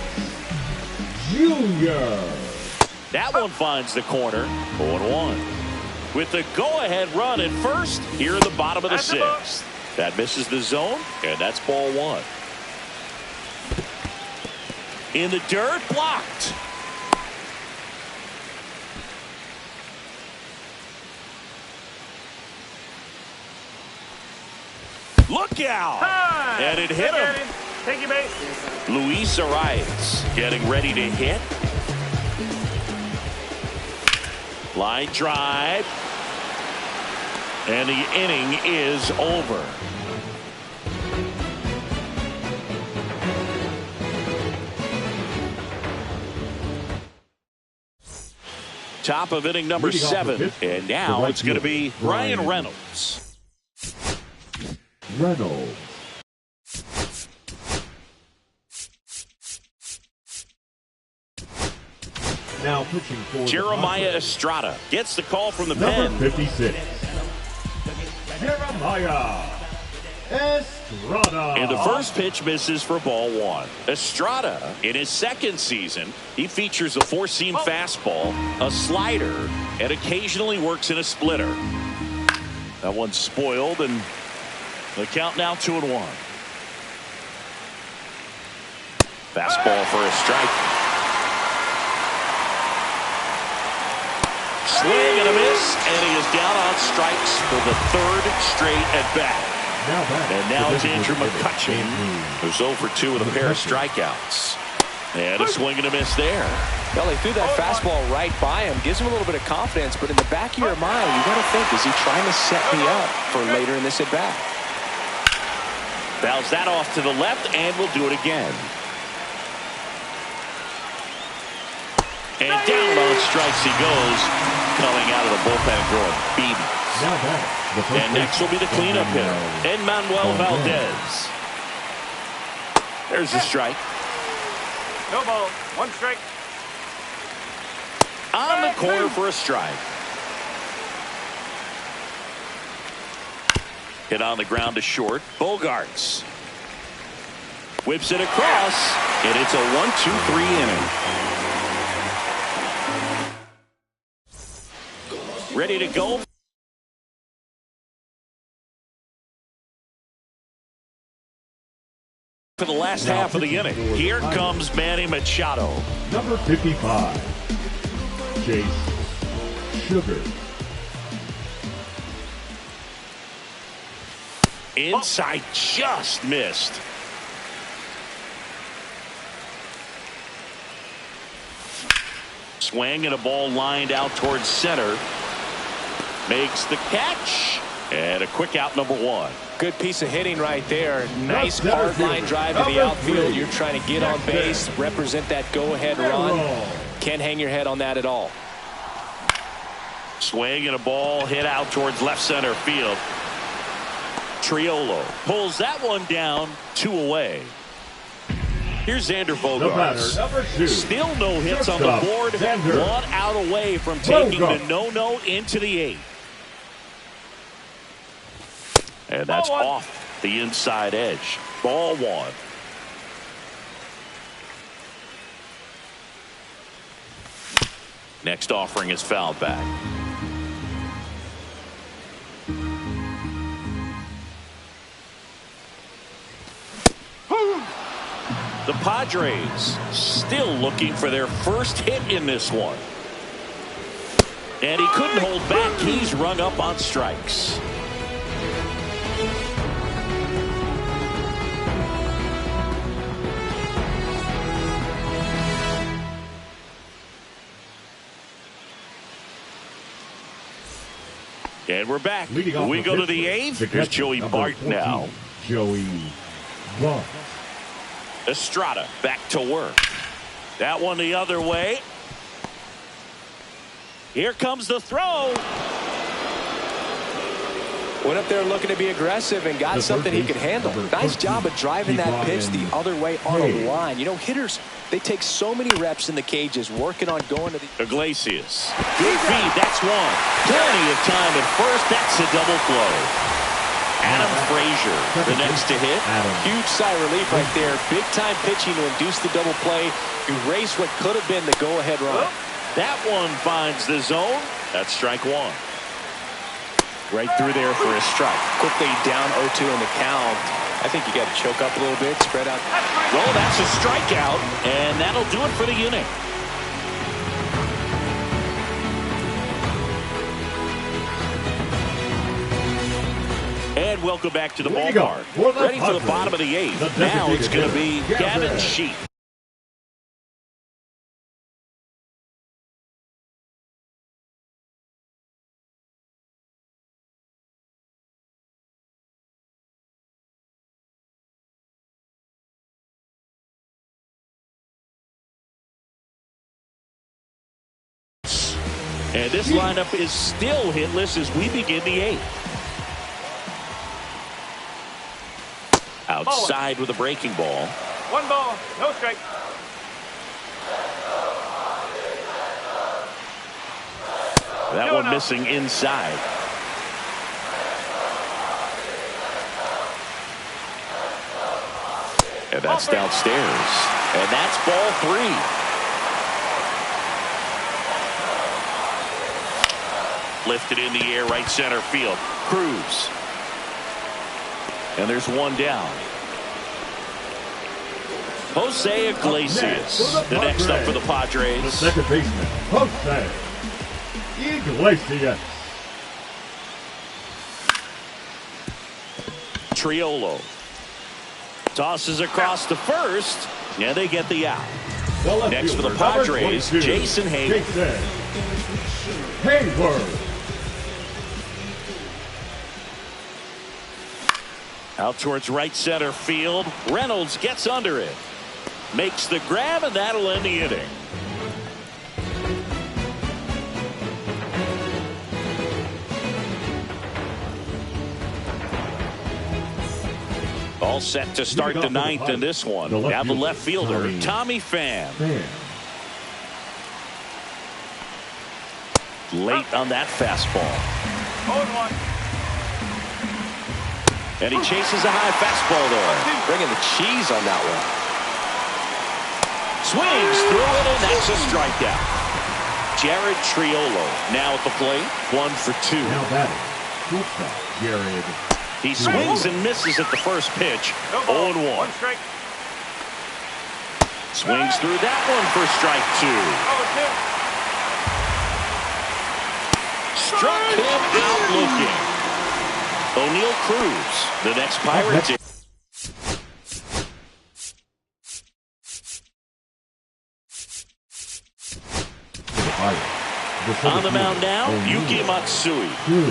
Jr. That one finds the corner. 0-1. With the go-ahead run at first here in the bottom of the 6th. That misses the zone, and that's ball 1. In the dirt, blocked. Look out! Hi. And it hit him. Thank you, mate. Luis Arias getting ready to hit. Line drive. And the inning is over. Top of inning number 7. And now it's going to be Brian Reynolds. Reynolds. Now pitching for Jeremiah Estrada gets the call from the number pen. 56. Jeremiah Estrada. And the first pitch misses for ball 1. Estrada, in his 2nd season, he features a 4-seam fastball, a slider, and occasionally works in a splitter. That one's spoiled, and the count now 2-1. Fastball for a strike. Swing and a miss, and he is down on strikes for the 3rd straight at bat. And now it's Andrew McCutchen, who's 0 for 2 with a pair of strikeouts. And a swing and a miss there. Well, he threw that fastball right by him. Gives him a little bit of confidence, but in the back of your mind, you got to think, is he trying to set me up for later in this at-bat? Fouls that off to the left, and we'll do it again. And down on strikes he goes, coming out of the bullpen throwing BBs. And next will be the cleanup hitter, Emmanuel Valdez. There's a strike. No ball. 1 strike. On the corner for a strike. Hit on the ground to short. Bogarts whips it across, and it's a 1-2-3 inning. Ready to go for the last half of the inning. Here comes Manny Machado. Number 55. Chase Sugar. Inside, just missed. Swing and a ball lined out towards center. Makes the catch. And a quick out, number 1. Good piece of hitting right there. Nice hard line drive to the outfield. You're trying to get on base, represent that go-ahead run. Can't hang your head on that at all. Swing and a ball hit out towards left center field. Triolo pulls that one down, 2 away. Here's Xander The Bogaerts. batter, number 2. Still no hits on the Shortstop, board. Xander. One out away from taking the Bogaerts. no-no into the 8th. And that's Ball 1. off the inside edge. Ball 1. Next offering is fouled back. The Padres still looking for their first hit in this one. And he couldn't hold back. He's rung up on strikes. And we're back. Leading off We go to the pitch, 8th. the Here's catcher, Joey number Bart 14, now. Joey Bart. Estrada back to work. That one the other way. Here comes the throw. Went up there looking to be aggressive and got The something he third could handle. baseman, Nice job of driving that pitch the other way on a line. You know, hitters, they take so many reps in the cages working on going to the... Iglesias. Good feed. That's one. Plenty of time at first. That's a double play. Adam Frazier, the next to hit. Huge sigh of relief right there. Big time pitching to induce the double play. Erase what could have been the go-ahead run. That one finds the zone. That's strike 1. Right through there for a strike. Quickly down 0-2 in the count. I think you got to choke up a little bit, spread out. Well, that's a strikeout, and that'll do it for the inning. And welcome back to the ballpark. Ready for the bottom of the 8th. Now it's going to be Gavin Sheep. And this lineup is still hitless as we begin the 8th. Outside with a breaking ball. 1 ball, no strike. That one missing inside. And that's downstairs. And that's ball 3. Lifted in the air, right center field. Cruz. And there's one down. Jose Iglesias, the next up for the Padres. The second baseman, Jose Iglesias. Triolo tosses across to first, and they get the out. Next for the Padres, Jason Hayward. Out towards right center field. Reynolds gets under it. Makes the grab, and that'll end the inning. All set to start the 9th in this one. Now the left fielder, Tommy Pham. Late on that fastball. 0-1. And he chases a high fastball there. Bringing the cheese on that one. Swings through it, and that's a strikeout. Jared Triolo now at the plate. 1 for 2. Now batting, shortstop Jared. He swings and misses at the first pitch. 0-1. 1 strike. Swings through that one for strike 2. Struck him out looking. O'Neal Cruz, the next Pirate. On the mound now, Yuki Matsui.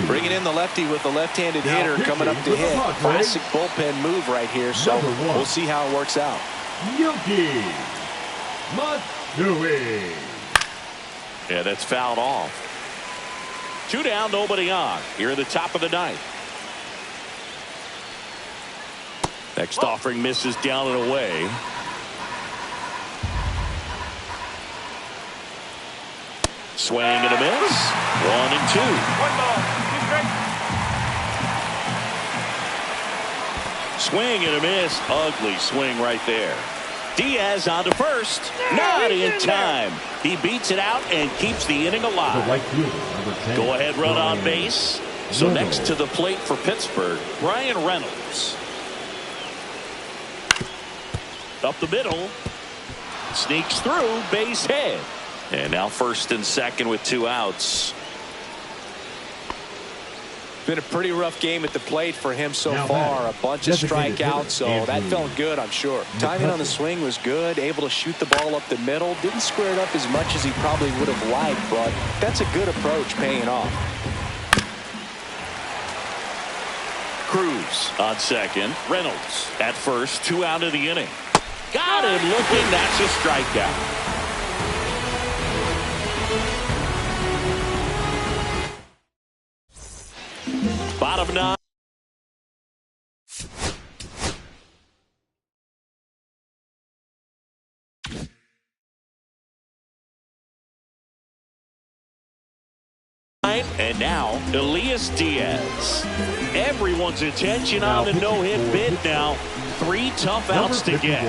Bringing in the lefty with the left-handed hitter coming up to hit. Classic bullpen move right here, so we'll see how it works out. Yuki Matsui. Yeah, that's fouled off. 2 down, nobody on. Here at the top of the 9th. Next offering misses down and away. Swing and a miss. 1-2. 1 ball, 2 strikes. Swing and a miss. Ugly swing right there. Diaz on to first. Not in time. He beats it out and keeps the inning The alive. right fielder, number 10. Go ahead run on Brian base. So Reynolds. next to the plate for Pittsburgh, Brian Reynolds. Up the middle. Sneaks through, base hit. And now first and second with 2 outs. Been a pretty rough game at the plate for him so Now far. A back, bunch of designated strikeouts, so hitter, that Andrew felt good, I'm sure. Timing on the swing was good. Able to shoot the ball up the middle. Didn't square it up as much as he probably would have liked, but that's a good approach paying off. Cruz on second. Reynolds at first. 2 out of the inning. Got him looking. That's a strikeout. Bottom 9. And now Elias Diaz. Everyone's attention on the no-hit bid now. 3 tough outs to get.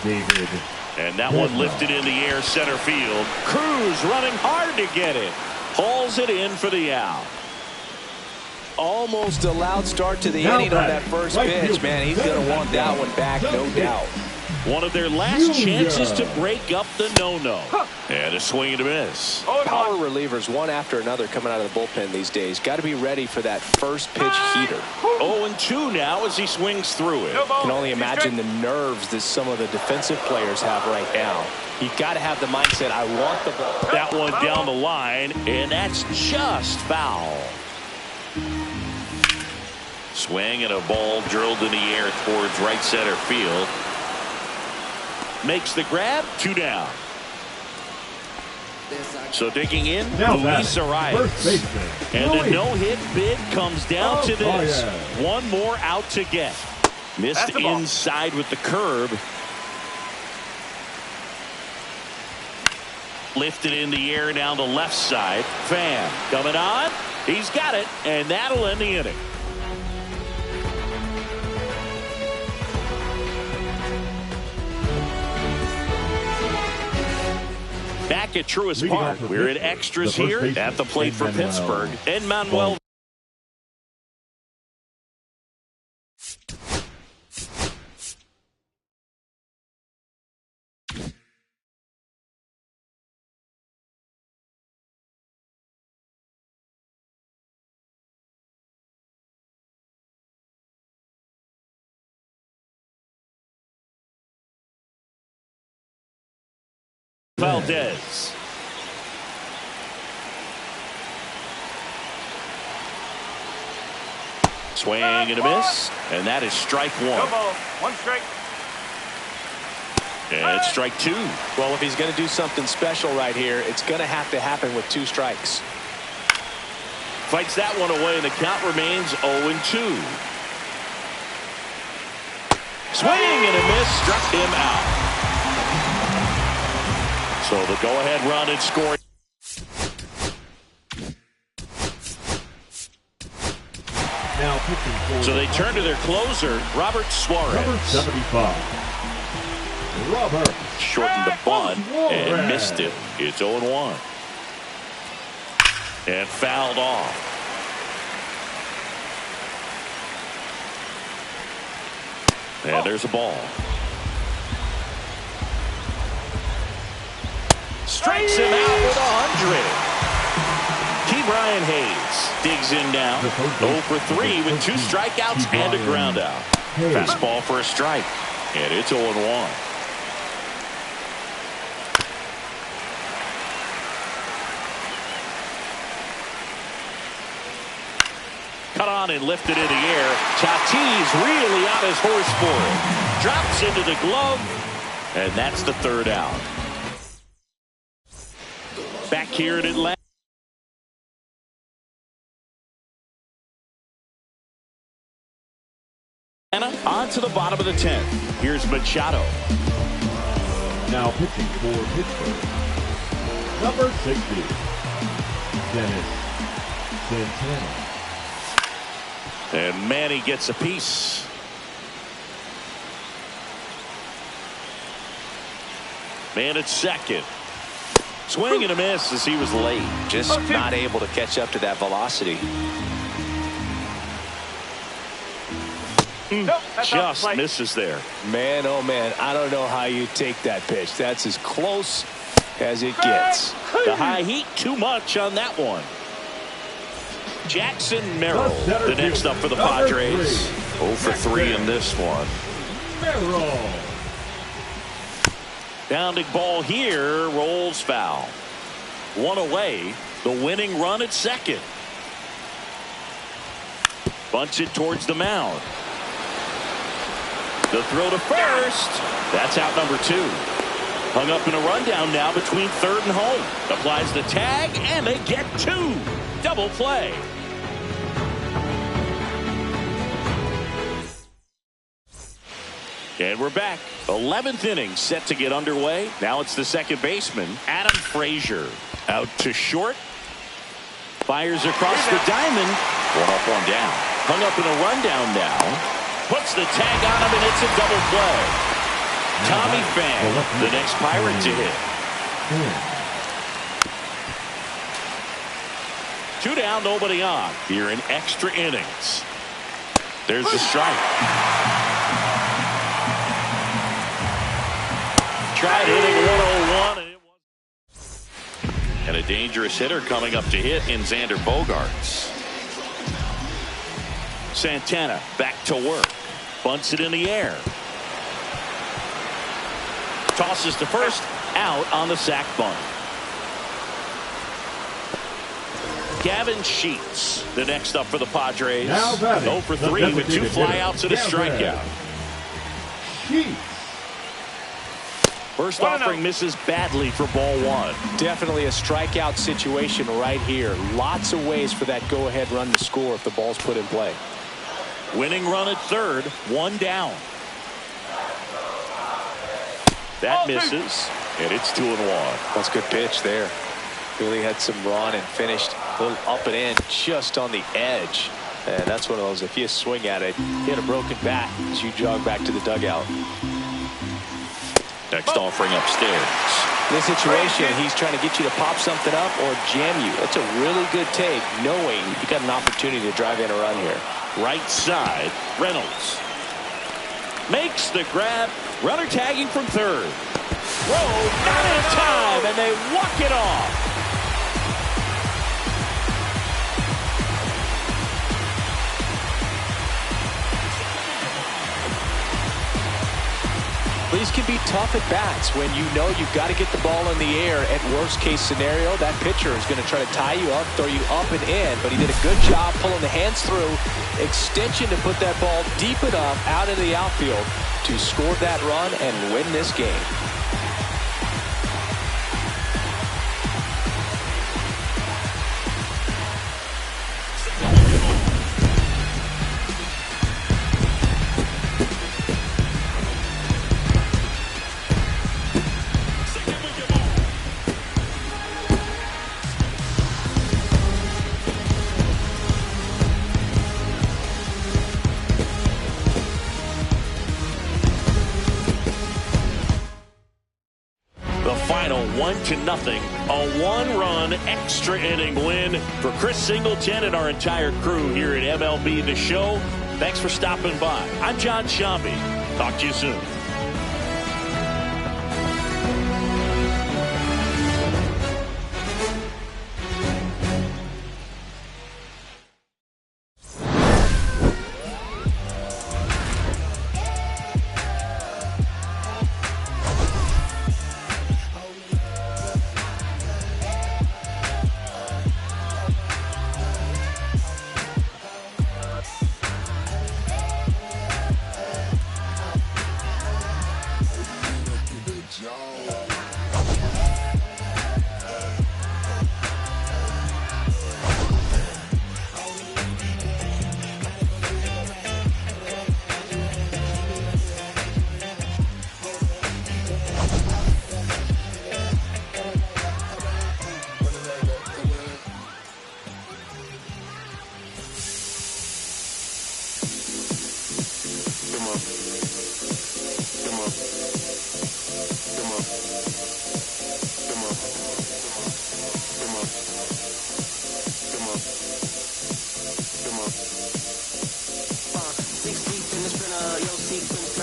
David. And that one lifted in the air center field. Cruz running hard to get it. Hauls it in for the out. Almost a loud start to the Now inning on back, that first right pitch, field. man. He's going to want that one back, no doubt. One of their last Junior. chances to break up the no-no. And a swing and a miss. Power relievers, one after another, coming out of the bullpen these days. Got to be ready for that first pitch heater. 0-2 now as he swings through it. Can only imagine the nerves that some of the defensive players have right now. You got to have the mindset, I want the ball. That one down the line, and that's just foul. Swing and a ball drilled in the air towards right center field. Makes the grab. 2 down. So digging in, Now Luis back, Arias. first baseman, And the Luis. no-hit bid comes down to this. Arias. One more out to get. Missed That's the ball. inside with the curb. Lifted in the air down the left side. Fan coming on. He's got it, and that'll end the inning. Back at Truist Leading Park, off for we're in Pittsburgh, extras the first here baseman, at the plate for Emmanuel Pittsburgh. And Manuel. Valdez. Swing and a miss, and that is strike 1. No ball, 1 strike. And it's strike 2. Well, if he's going to do something special right here, it's going to have to happen with 2 strikes. Fights that one away, and the count remains 0-2. Swing and a miss, struck him out. So the go-ahead run and score. Now pitching for So they turn to their closer, Robert number Suarez. 75. Robert. Shortened the bunt and missed it. It's 0-1. And fouled off. And there's a ball. Strikes him out with 100. Brian Hayes digs in now. 0 for 3 with 2 strikeouts and a ground out. Fastball for a strike. And it's 0-1. Cut on and lifted in the air. Tatis really on his horse for it. Drops into the glove. And that's the 3rd out. Back here at Atlanta. On to the bottom of the 10th. Here's Machado. Now pitching for Pittsburgh, Number 60, Dennis Santana. And Manny gets a piece. Man at second. Swing and a miss as he was late. Just not able to catch up to that velocity. Just misses there. Man, oh man, I don't know how you take that pitch. That's as close as it gets. The high heat, too much on that one. Jackson Merrill, the next up for the Padres. 0 for 3 in this one. Merrill. Bounding ball here, rolls foul. One away, the winning run at second. Bunts it towards the mound. The throw to first. That's out number 2. Hung up in a rundown now between third and home. Applies the tag, and they get 2. Double play. And we're back. 11th inning set to get underway. Now it's the second baseman, Adam Frazier. Out to short. Fires across the diamond. One up, one down. Hung up in a rundown now. Puts the tag on him, and it's a double play. Tommy Pham, the next Pirate to hit. 2 down, nobody on. Here in extra innings. There's the strike. Tried hitting 101, and it was. And a dangerous hitter coming up to hit in Xander Bogaerts. Santana back to work. Bunts it in the air. Tosses to first. Out on the sac bunt. Gavin Sheets, the next up for the Padres. 0 for 3 with 2 flyouts and a strikeout. Sheets. First offering misses badly for ball 1. Definitely a strikeout situation right here. Lots of ways for that go-ahead run to score if the ball's put in play. Winning run at third, 1 down. That misses, and it's 2-1. That's a good pitch there. Really had some run and finished a little up and in just on the edge. And that's one of those, if you swing at it, hit a broken bat as you jog back to the dugout. Next offering upstairs. In this situation, he's trying to get you to pop something up or jam you. That's a really good take, knowing you got an opportunity to drive in a run here. Right side, Reynolds. Makes the grab. Runner tagging from third. Whoa, not in time, and they walk it off. These can be tough at bats when you know you've got to get the ball in the air. At worst case scenario, that pitcher is going to try to tie you up, throw you up and in, but he did a good job pulling the hands through. Extension to put that ball deep enough out into the outfield to score that run and win this game. Final 1-0, a 1-run extra inning win for Chris Singleton and our entire crew here at MLB The Show. Thanks for stopping by. I'm John Shambi. Talk to you soon.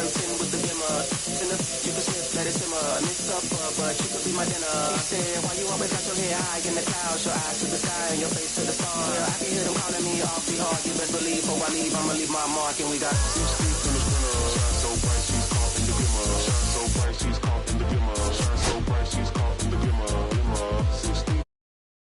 turn 10 with the dimmer. Finna, you can sniff, let it simmer. Mix up, but you could be my dinner. He said, why you always got your head high in the clouds? Your eyes to the sky and your face to the stars. Well, I can hear them calling me awfully hard. You best believe before I leave, I'ma leave my mark. And we got 6 feet in the sprinter. Shine so bright, she's caught in the glimmer. Shine so bright, she's caught in the glimmer. Shine so bright, she's caught in the glimmer.